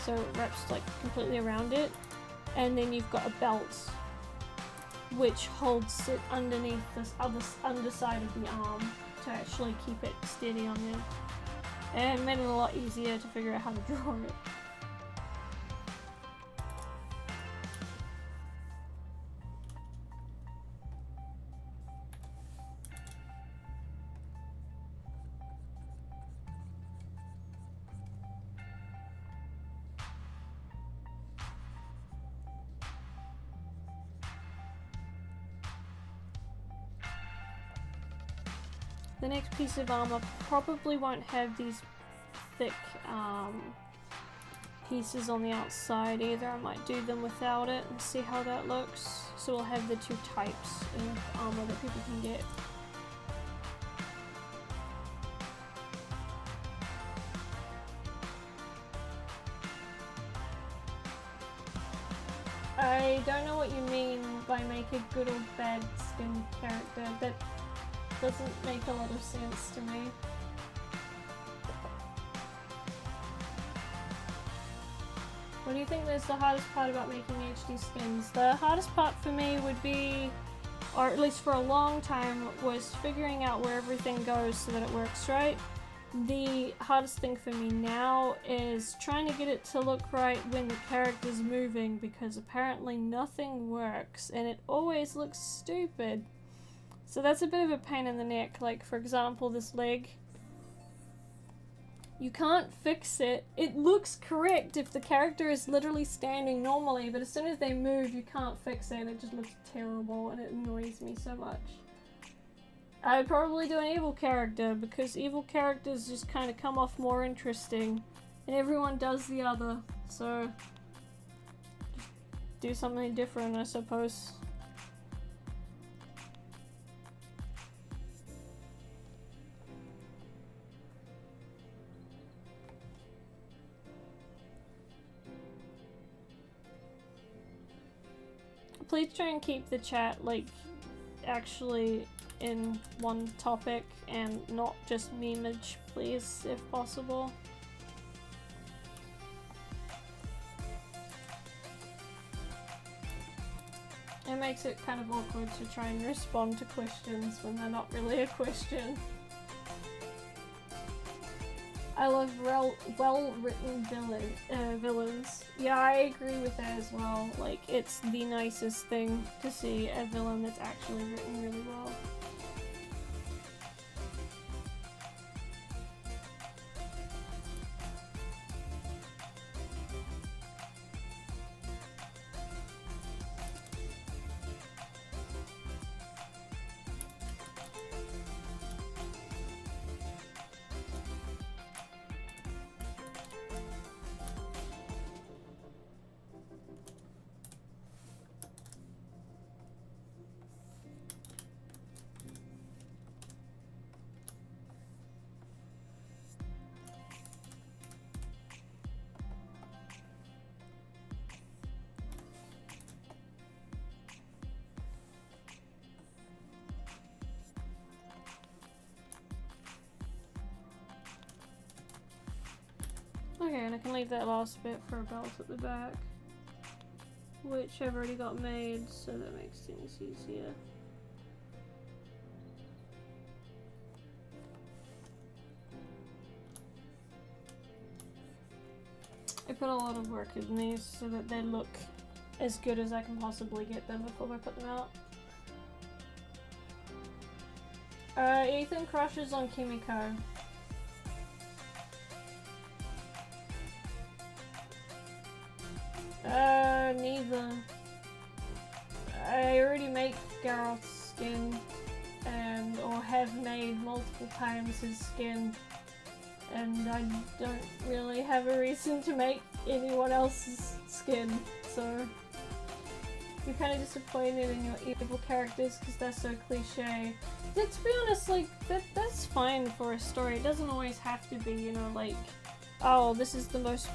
so it wraps like completely around it, and then you've got a belt which holds it underneath this underside of the arm to actually keep it steady on there. And it made it a lot easier to figure out how to draw it. The next piece of armor probably won't have these thick pieces on the outside either. I might do them without it and see how that looks. So we'll have the two types of armor that people can get. I don't know what you mean by make a good or bad skin character. That doesn't make a lot of sense to me. What do you think is the hardest part about making HD skins? The hardest part for me would be, or at least for a long time, was figuring out where everything goes so that it works right. The hardest thing for me now is trying to get it to look right when the character's moving, because apparently nothing works and it always looks stupid. So that's a bit of a pain in the neck. Like, for example, this leg. You can't fix it. It looks correct if the character is literally standing normally, but as soon as they move, you can't fix it. It just looks terrible and it annoys me so much. I'd probably do an evil character, because evil characters just kind of come off more interesting, and everyone does the other, so just do something different, I suppose. Please try and keep the chat, like, actually in one topic and not just memeage, please, if possible. It makes it kind of awkward to try and respond to questions when they're not really a question. I love well-written villains. Yeah, I agree with that as well. Like, it's the nicest thing to see a villain that's actually written really well. Okay, and I can leave that last bit for a belt at the back, which I've already got made, so that makes things easier. I put a lot of work in these so that they look as good as I can possibly get them before I put them out. Ethan crushes on Kimiko. Neither. I already make Gareth's skin, or have made multiple times his skin, and I don't really have a reason to make anyone else's skin, so you're kind of disappointed in your evil characters because they're so cliche. Yeah, to be honest, like, that's fine for a story. It doesn't always have to be, you know, like, oh, this is the most,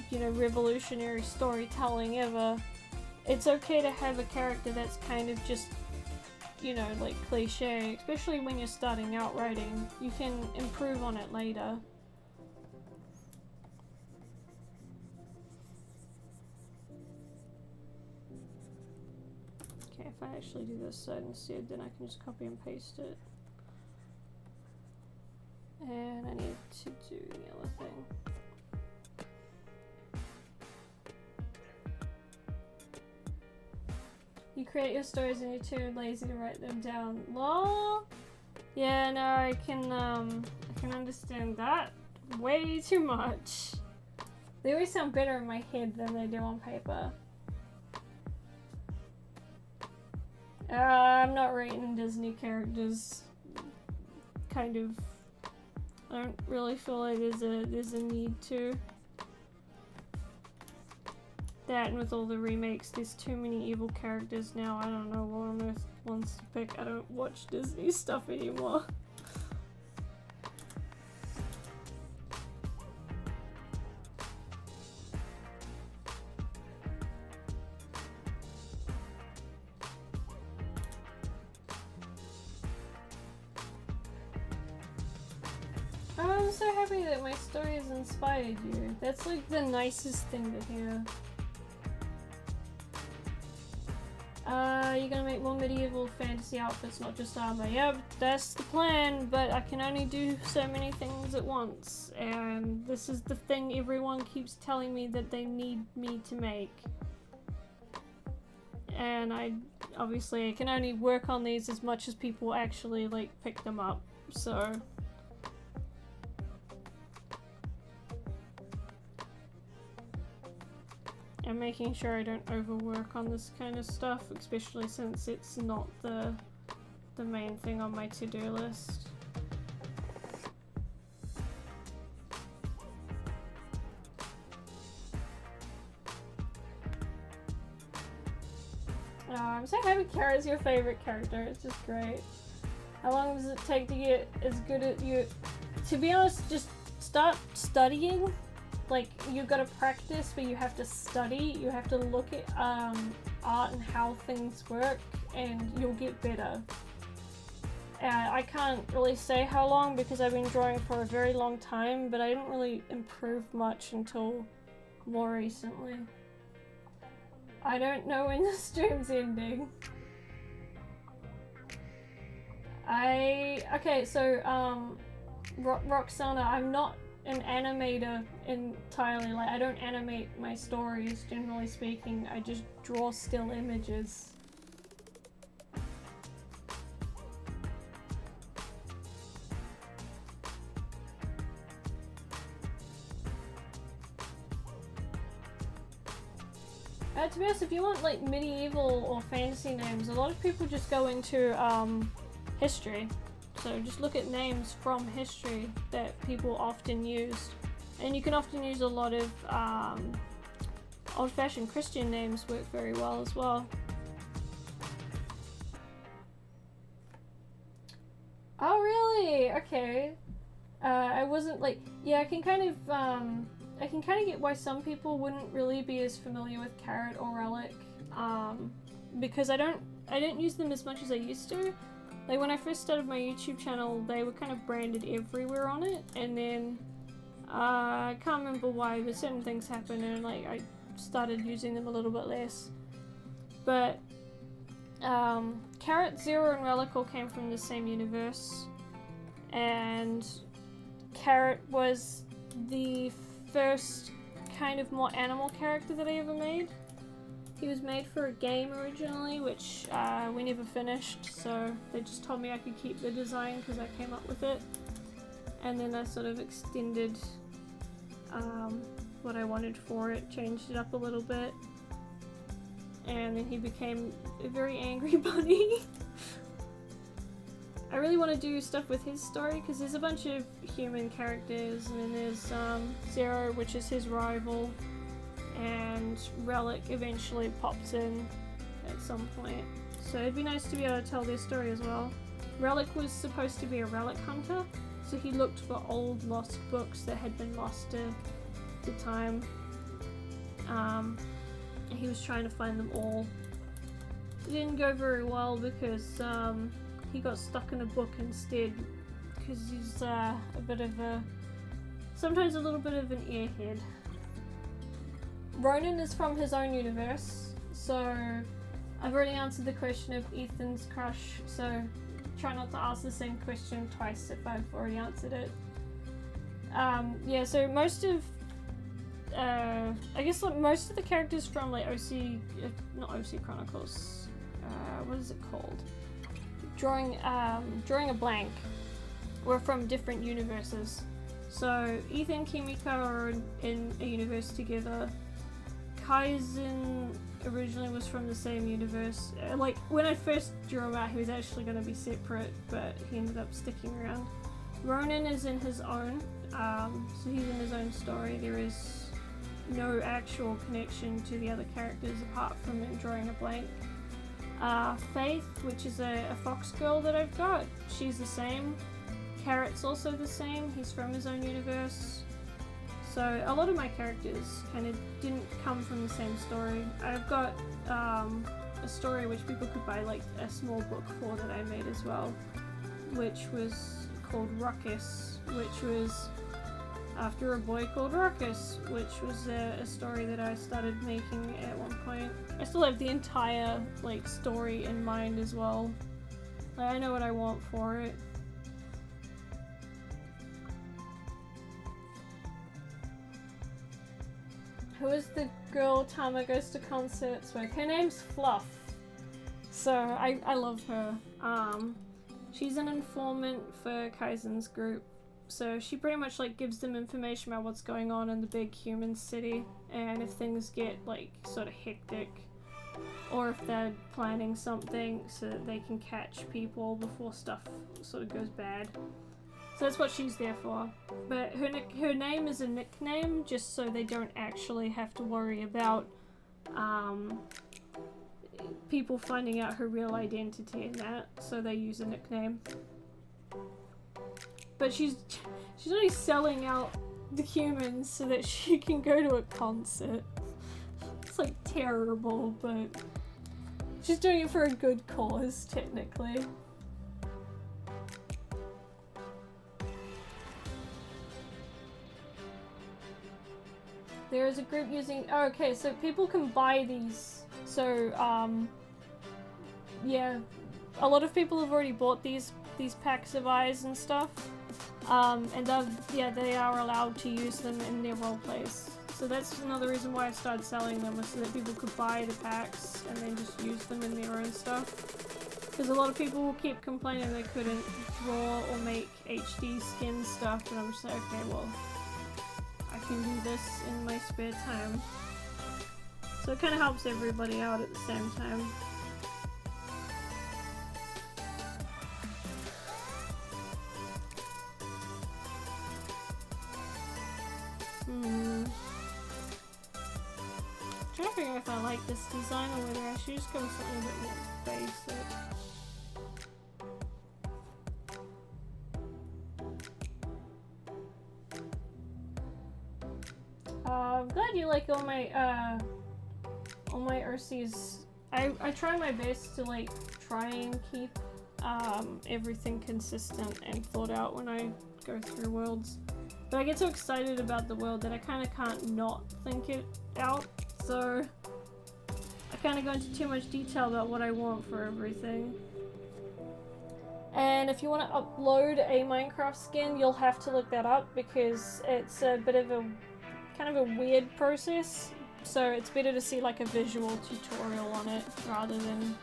you know, revolutionary storytelling ever. It's okay to have a character that's kind of just, you know, like, cliche, especially when you're starting out writing. You can improve on it later. Okay, if I actually do this side instead, then I can just copy and paste it. And I need to do the other thing. You create your stories and you're too lazy to write them down. Lol. Yeah, no, I can understand that way too much. They always sound better in my head than they do on paper. I'm not writing Disney characters. kind of, I don't really feel like there's a need to. That, and with all the remakes, there's too many evil characters now. I don't know what on earth wants to pick. I don't watch Disney stuff anymore. Oh, I'm so happy that my story has inspired you. That's like the nicest thing to hear. You're gonna make more medieval fantasy outfits, not just armor. Yep, that's the plan, but I can only do so many things at once, and this is the thing everyone keeps telling me that they need me to make. And I can only work on these as much as people actually, like, pick them up, so... I'm making sure I don't overwork on this kind of stuff, especially since it's not the main thing on my to-do list. Oh, I'm so happy Kara's your favorite character. It's just great. How long does it take to get as good at you? To be honest, just start studying. Like, you've got to practice, but you have to study. You have to look at art and how things work, and you'll get better. I can't really say how long because I've been drawing for a very long time, but I didn't really improve much until more recently. I don't know when the stream's ending. Okay, so, Roxana, I'm not an animator entirely. Like, I don't animate my stories, generally speaking. I just draw still images. To be honest, if you want like medieval or fantasy names, a lot of people just go into history. So just look at names from history that people often use. And you can often use a lot of old-fashioned Christian names work very well as well. Oh really? Okay. I wasn't like, yeah, I can kind of get why some people wouldn't really be as familiar with Carrot or Relic, because I don't use them as much as I used to. Like, when I first started my YouTube channel, they were kind of branded everywhere on it, and then, I can't remember why, but certain things happened, and, like, I started using them a little bit less. But, Carrot, Zero, and Relic all came from the same universe, and Carrot was the first kind of more animal character that I ever made. He was made for a game originally, which we never finished, so they just told me I could keep the design because I came up with it. And then I sort of extended what I wanted for it, changed it up a little bit. And then he became a very angry bunny. I really want to do stuff with his story because there's a bunch of human characters, and then there's Zero, which is his rival. And Relic eventually pops in at some point. So it'd be nice to be able to tell their story as well. Relic was supposed to be a relic hunter, so he looked for old lost books that had been lost to time. He was trying to find them all. It didn't go very well because he got stuck in a book instead, because he's sometimes a little bit of an airhead. Ronan is from his own universe, so I've already answered the question of Ethan's crush, so try not to ask the same question twice if I've already answered it. Yeah, so most of, I guess like most of the characters from like not OC Chronicles, what is it called? Drawing a Blank were from different universes. So Ethan and Kimiko are in a universe together. Kaizen originally was from the same universe. Like, when I first drew him out, he was actually going to be separate, but he ended up sticking around. Ronan is in his own, so he's in his own story. There is no actual connection to the other characters apart from him drawing a blank. Faith, which is a fox girl that I've got, she's the same. Carrot's also the same, he's from his own universe. So a lot of my characters kind of didn't come from the same story. I've got a story which people could buy like a small book for that I made as well, which was called Ruckus, which was after a boy called Ruckus, which was a story that I started making at one point. I still have the entire like story in mind as well. Like, I know what I want for it. Who is the girl Tama goes to concerts with? Her name's Fluff. So I love her. She's an informant for Kaizen's group. So she pretty much like gives them information about what's going on in the big human city, and if things get like sort of hectic, or if they're planning something so that they can catch people before stuff sort of goes bad. So that's what she's there for. But her name is a nickname just so they don't actually have to worry about people finding out her real identity in that, so they use a nickname. But she's only selling out the humans so that she can go to a concert. It's like terrible, but she's doing it for a good cause, technically. There is a group using... Oh, okay, so people can buy these. So, yeah, a lot of people have already bought these packs of eyes and stuff. And they are allowed to use them in their roleplays. So that's another reason why I started selling them, was so that people could buy the packs and then just use them in their own stuff. Because a lot of people will keep complaining they couldn't draw or make HD skin stuff, and I'm just like, okay, well, I can do this in my spare time. So it kind of helps everybody out at the same time. I'm trying to figure out if I like this design or whether I should just go with something a bit more basic. I'm glad you like all my Ursies. I try my best to like try and keep everything consistent and thought out when I go through worlds. But I get so excited about the world that I kind of can't not think it out, so I kind of go into too much detail about what I want for everything. And if you want to upload a Minecraft skin, you'll have to look that up because it's a bit of a kind of a weird process, so it's better to see like a visual tutorial on it rather than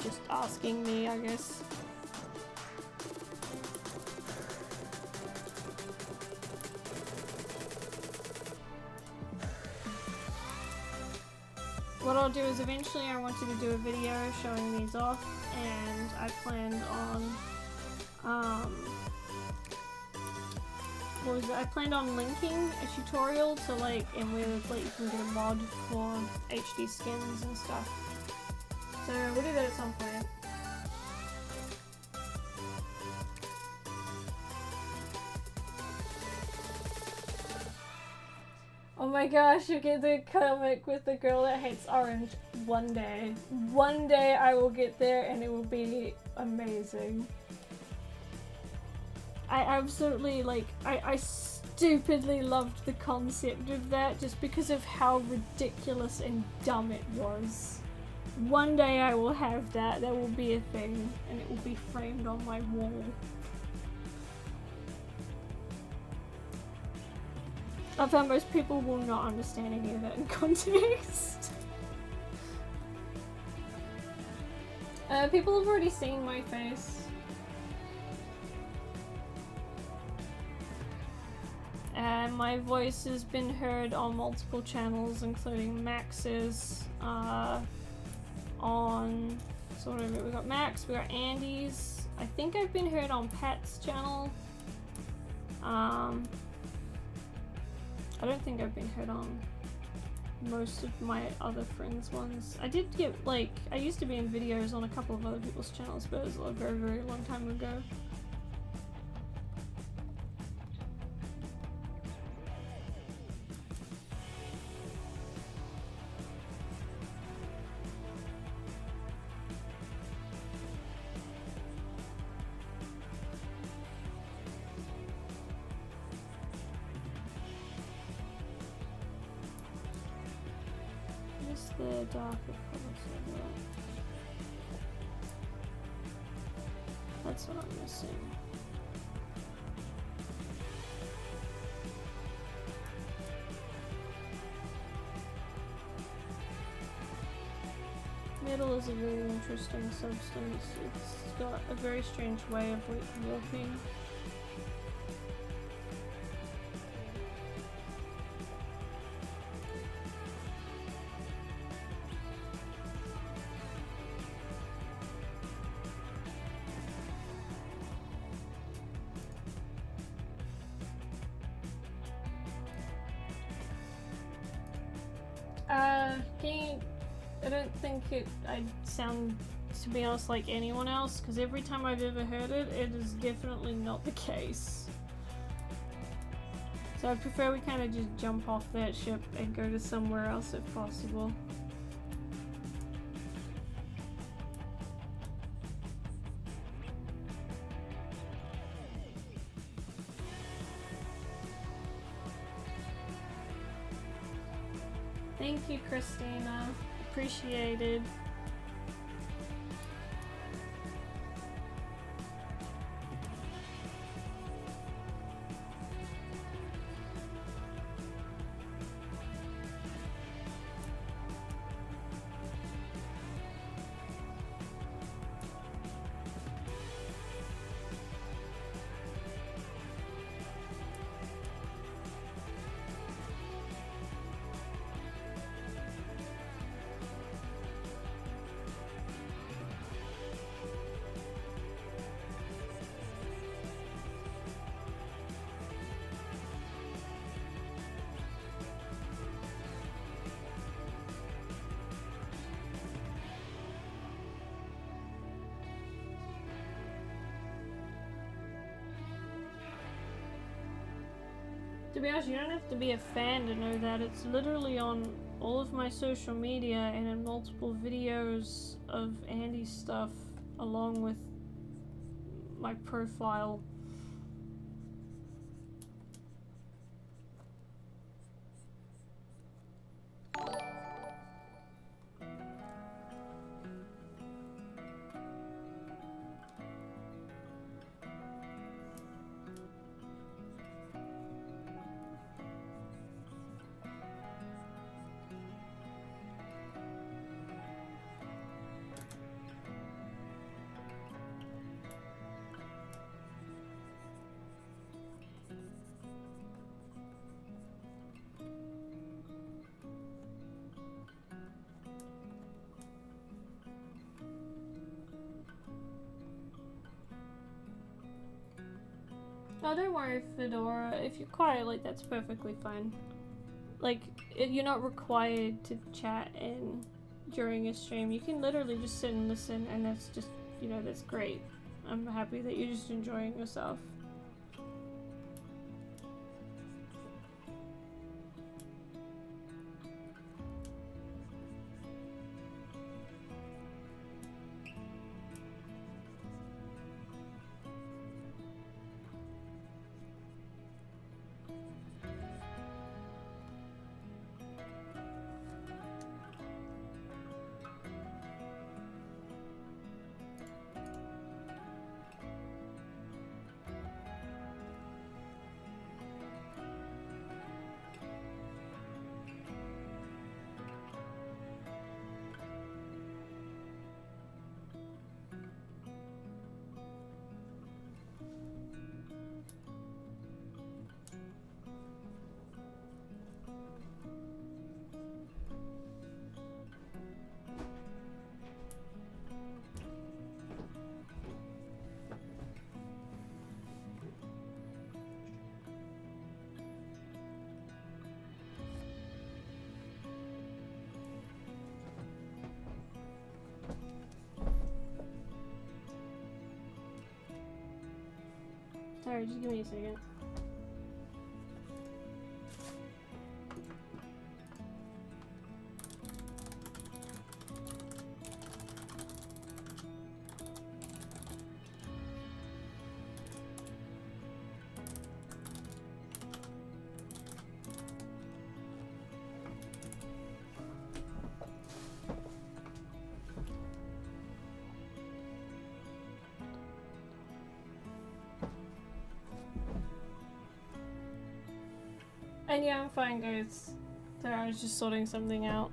just asking me, I guess. What I'll do is eventually I wanted to do a video showing these off, and I planned on what was it? I planned on linking a tutorial to like, and where like you can get a mod for HD skins and stuff. So we'll do that at some point. Oh my gosh, you get the comic with the girl that hates orange. One day. One day I will get there and it will be amazing. I absolutely, like, I stupidly loved the concept of that just because of how ridiculous and dumb it was. One day I will have that, that will be a thing, and it will be framed on my wall. I found most people will not understand any of that in context. People have already seen my face. My voice has been heard on multiple channels, including Max's, on sort of, we got Max, we got Andy's. I think I've been heard on Pat's channel. I don't think I've been heard on most of my other friends' ones. I did get, like, I used to be in videos on a couple of other people's channels, but it was a very, very long time ago. The darker colours of that. That's what I'm missing. Metal is a really interesting substance. It's got a very strange way of working. I don't think I'd sound, to be honest, like anyone else, because every time I've ever heard it, it is definitely not the case. So I prefer we kind of just jump off that ship and go to somewhere else if possible. Thank you, Christina. Appreciated. To be honest, you don't have to be a fan to know that. It's literally on all of my social media and in multiple videos of Andy's stuff, along with my profile. Oh, don't worry, Fedora. If you're quiet, like, that's perfectly fine. Like, you're not required to chat in during a stream. You can literally just sit and listen, and that's just, you know, that's great. I'm happy that you're just enjoying yourself. Sorry, just give me a second. And yeah, I'm fine, guys. Sorry, I was just sorting something out.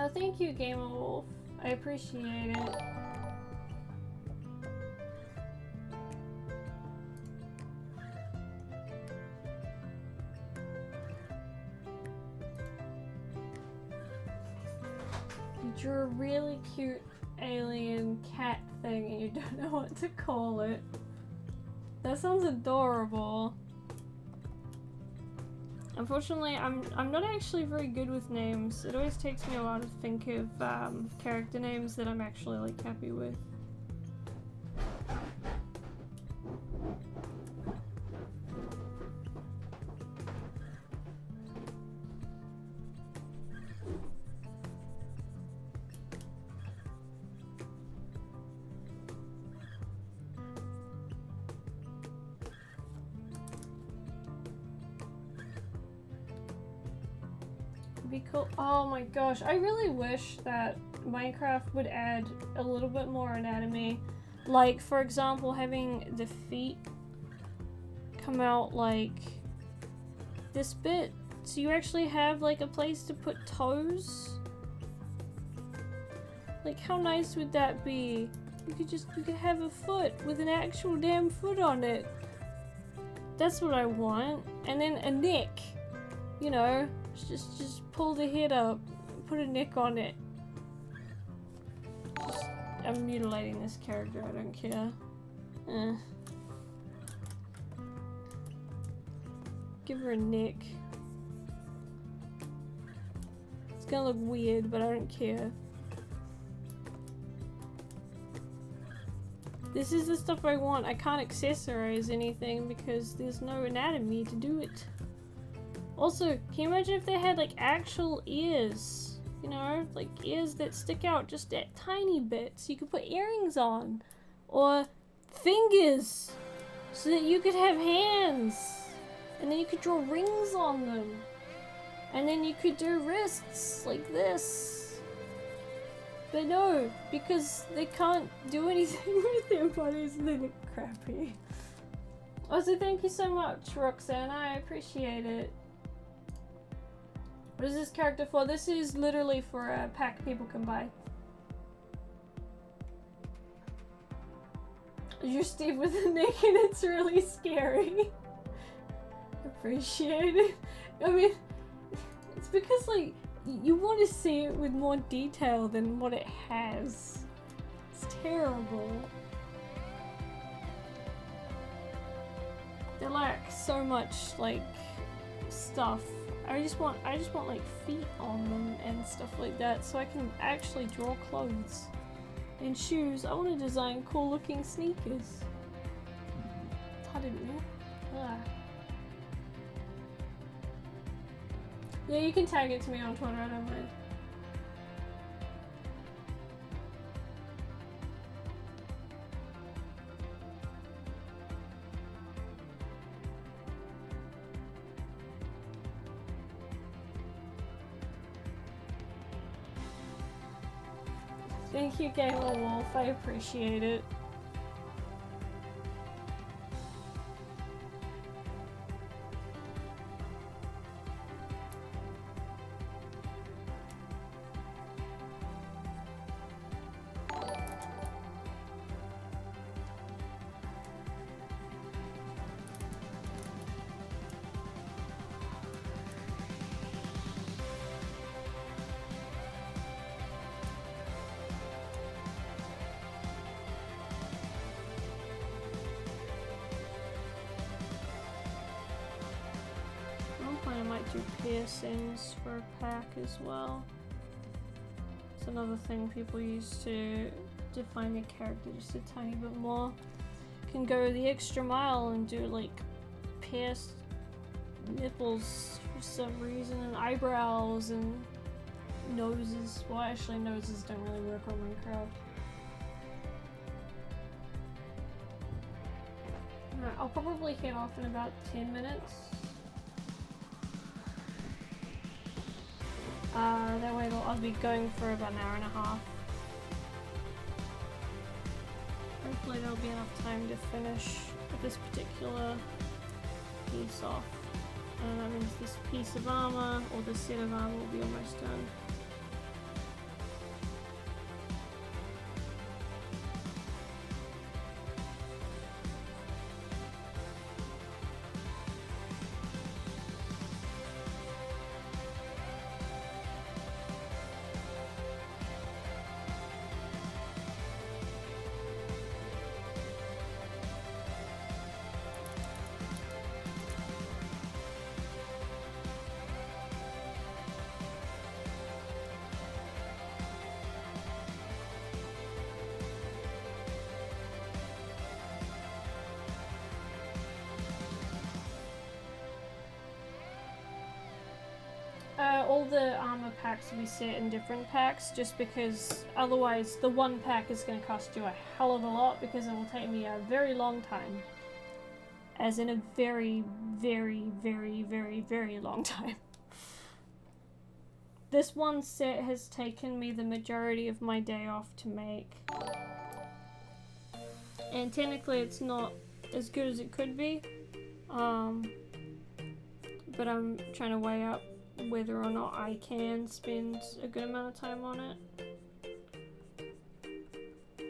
Oh, thank you, Gamer Wolf. I appreciate it. You drew a really cute alien cat thing and you don't know what to call it. That sounds adorable. Unfortunately, I'm not actually very good with names. It always takes me a while to think of character names that I'm actually like happy with. Be cool. Oh my gosh, I really wish that Minecraft would add a little bit more anatomy. Like, for example, having the feet come out like this bit. So you actually have like a place to put toes. Like, how nice would that be? You could have a foot with an actual damn foot on it. That's what I want. And then a neck. You know, just pull the head up, put a neck on it. I'm mutilating this character, I don't care. Give her a neck. It's gonna look weird, but I don't care. This is the stuff I want. I can't accessorize anything because there's no anatomy to do it. Also, can you imagine if they had like actual ears? You know, like ears that stick out just that tiny bit so you could put earrings on. Or fingers so that you could have hands. And then you could draw rings on them. And then you could do wrists like this. But no, because they can't do anything with their bodies and they look crappy. Also, thank you so much, Roxanne. I appreciate it. What is this character for? This is literally for a pack people can buy. You're Steve with a neck and it's really scary. Appreciate it. I mean, it's because like, you want to see it with more detail than what it has. It's terrible. They lack so much like stuff. I just want like feet on them and stuff like that so I can actually draw clothes and shoes. I want to design cool looking sneakers. I didn't know. Yeah, you can tag it to me on Twitter, I don't mind. Thank you, Gamer Wolf. I appreciate it. I might do piercings for a pack as well. It's another thing people use to define their character just a tiny bit more. Can go the extra mile and do like pierced nipples for some reason, and eyebrows and noses. Well, actually noses don't really work on Minecraft. Alright, I'll probably head off in about 10 minutes. That way I'll be going for about an hour and a half. Hopefully there'll be enough time to finish this particular piece off. And that means this piece of armor, or this set of armor, will be almost done. All the armor packs will be set in different packs, just because otherwise the one pack is going to cost you a hell of a lot, because it will take me a very long time. As in a very, very, very, very, very long time. This one set has taken me the majority of my day off to make. And technically it's not as good as it could be. But I'm trying to weigh up whether or not I can spend a good amount of time on it.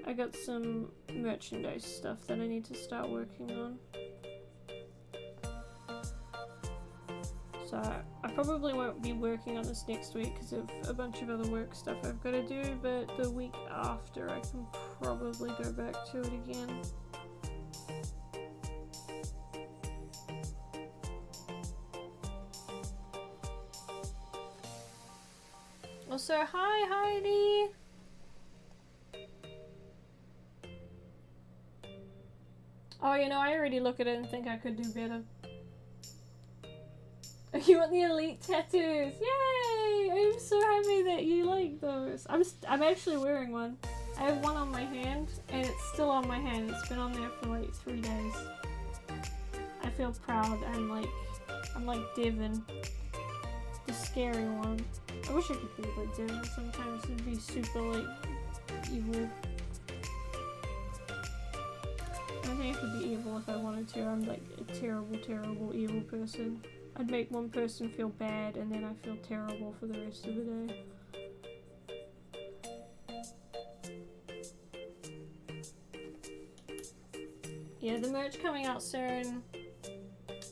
I got some merchandise stuff that I need to start working on. So I probably won't be working on this next week because of a bunch of other work stuff I've got to do, but the week after I can probably go back to it again. Also, hi Heidi! Oh, you know, I already look at it and think I could do better. You want the elite tattoos? Yay! I'm so happy that you like those. I'm actually wearing one. I have one on my hand, and it's still on my hand. It's been on there for like 3 days. I feel proud. I'm like Devin, the scary one. I wish I could be like Devin sometimes. It'd be super like evil. I think I could be evil if I wanted to. I'm like a terrible, terrible evil person. I'd make one person feel bad and then I feel terrible for the rest of the day. Yeah, the merch coming out soon.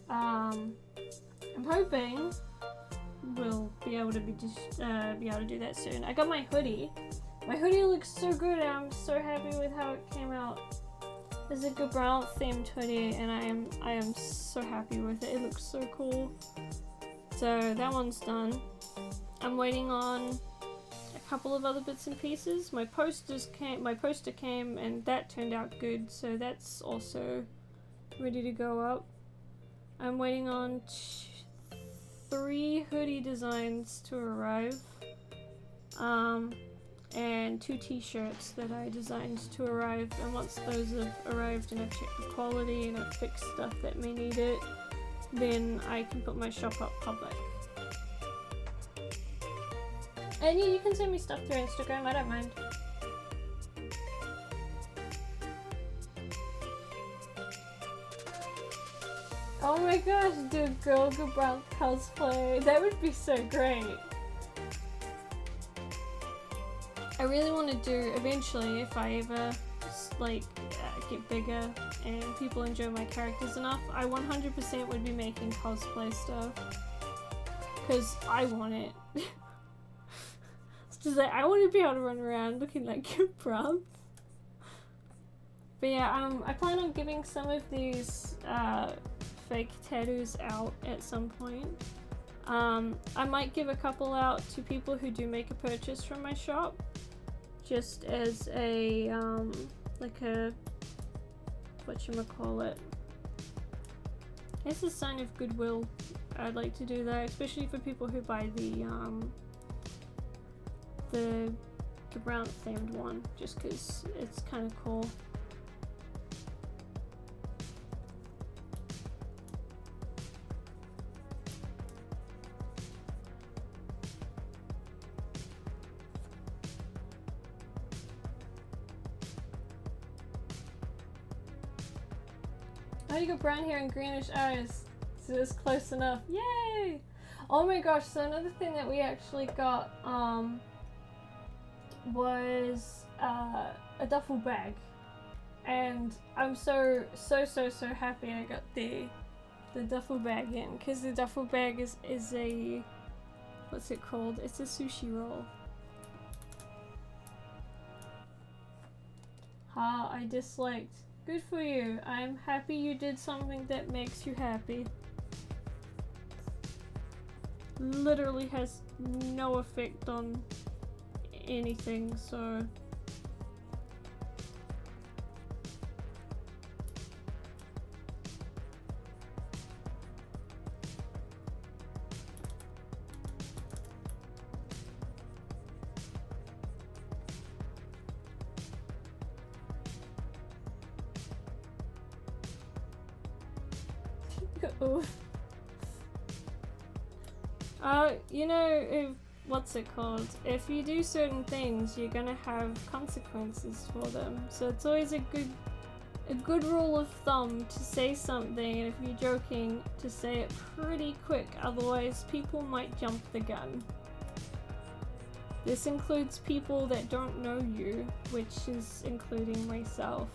I'm hoping we'll be able to be able to do that soon. I got my hoodie. My hoodie looks so good and I'm so happy with how it came out. It's a good brown themed hoodie and I am so happy with it. It looks so cool. So that one's done. I'm waiting on a couple of other bits and pieces. My poster came and that turned out good, so that's also ready to go up. I'm waiting on 3 hoodie designs to arrive. And 2 t-shirts that I designed to arrive, and once those have arrived and I've checked the quality and I've fixed stuff that may need it, then I can put my shop up public. And yeah, you can send me stuff through Instagram, I don't mind. Oh my gosh, do a Girl Brown cosplay. That would be so great. I really want to do, eventually, if I ever, like, get bigger and people enjoy my characters enough, I 100% would be making cosplay stuff. Because I want it. It's just like, I want to be able to run around looking like a bruv. But yeah, I plan on giving some of these, fake tattoos out at some point. I might give a couple out to people who do make a purchase from my shop, just as a, like a, whatchamacallit, it's a sign of goodwill. I'd like to do that, especially for people who buy the brown themed one, just because it's kind of cool. Oh, you got brown hair and greenish eyes, so it's close enough. Yay! Oh my gosh, so another thing that we actually got was a duffel bag, and I'm so happy I got the duffel bag in, because the duffel bag is a, what's it called? It's a sushi roll. Ha, I disliked. Good for you. I'm happy you did something that makes you happy. Literally has no effect on anything, so... Oof. You know, what's it called? If you do certain things, you're gonna have consequences for them. So it's always a good rule of thumb to say something, and if you're joking, to say it pretty quick, otherwise people might jump the gun. This includes people that don't know you, which is including myself.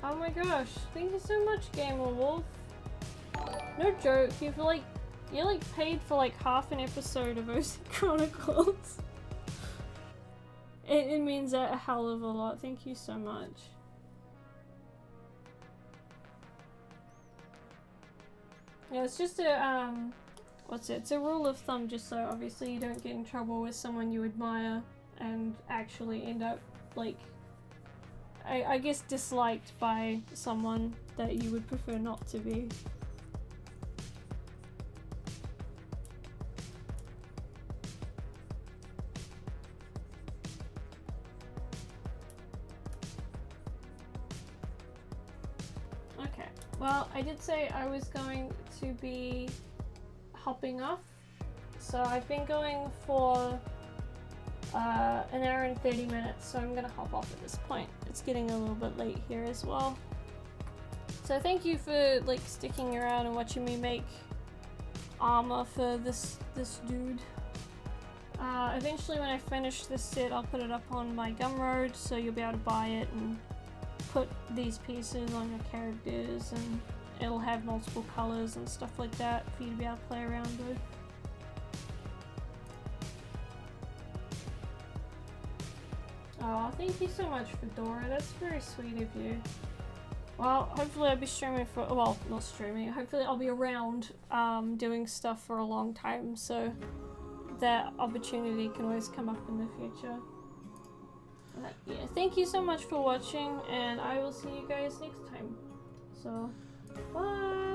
Oh my gosh, thank you so much, Gamer Wolf. No joke, you're paid for like half an episode of OC Chronicles. It means a hell of a lot, thank you so much. Yeah, it's just a, it's a rule of thumb, just so obviously you don't get in trouble with someone you admire and actually end up, like, I guess disliked by someone that you would prefer not to be. Okay, well, I did say I was going to be hopping off, so I've been going for an hour and 30 minutes, so I'm gonna hop off at this point. It's getting a little bit late here as well. So thank you for like sticking around and watching me make armor for this dude. Eventually when I finish this set, I'll put it up on my Gumroad, so you'll be able to buy it and put these pieces on your characters, and it'll have multiple colors and stuff like that for you to be able to play around with. Oh, thank you so much, Fedora. That's very sweet of you. Well, hopefully I'll be streaming for, well, not streaming, hopefully I'll be around doing stuff for a long time, so that opportunity can always come up in the future. Yeah, thank you so much for watching, and I will see you guys next time. So, bye!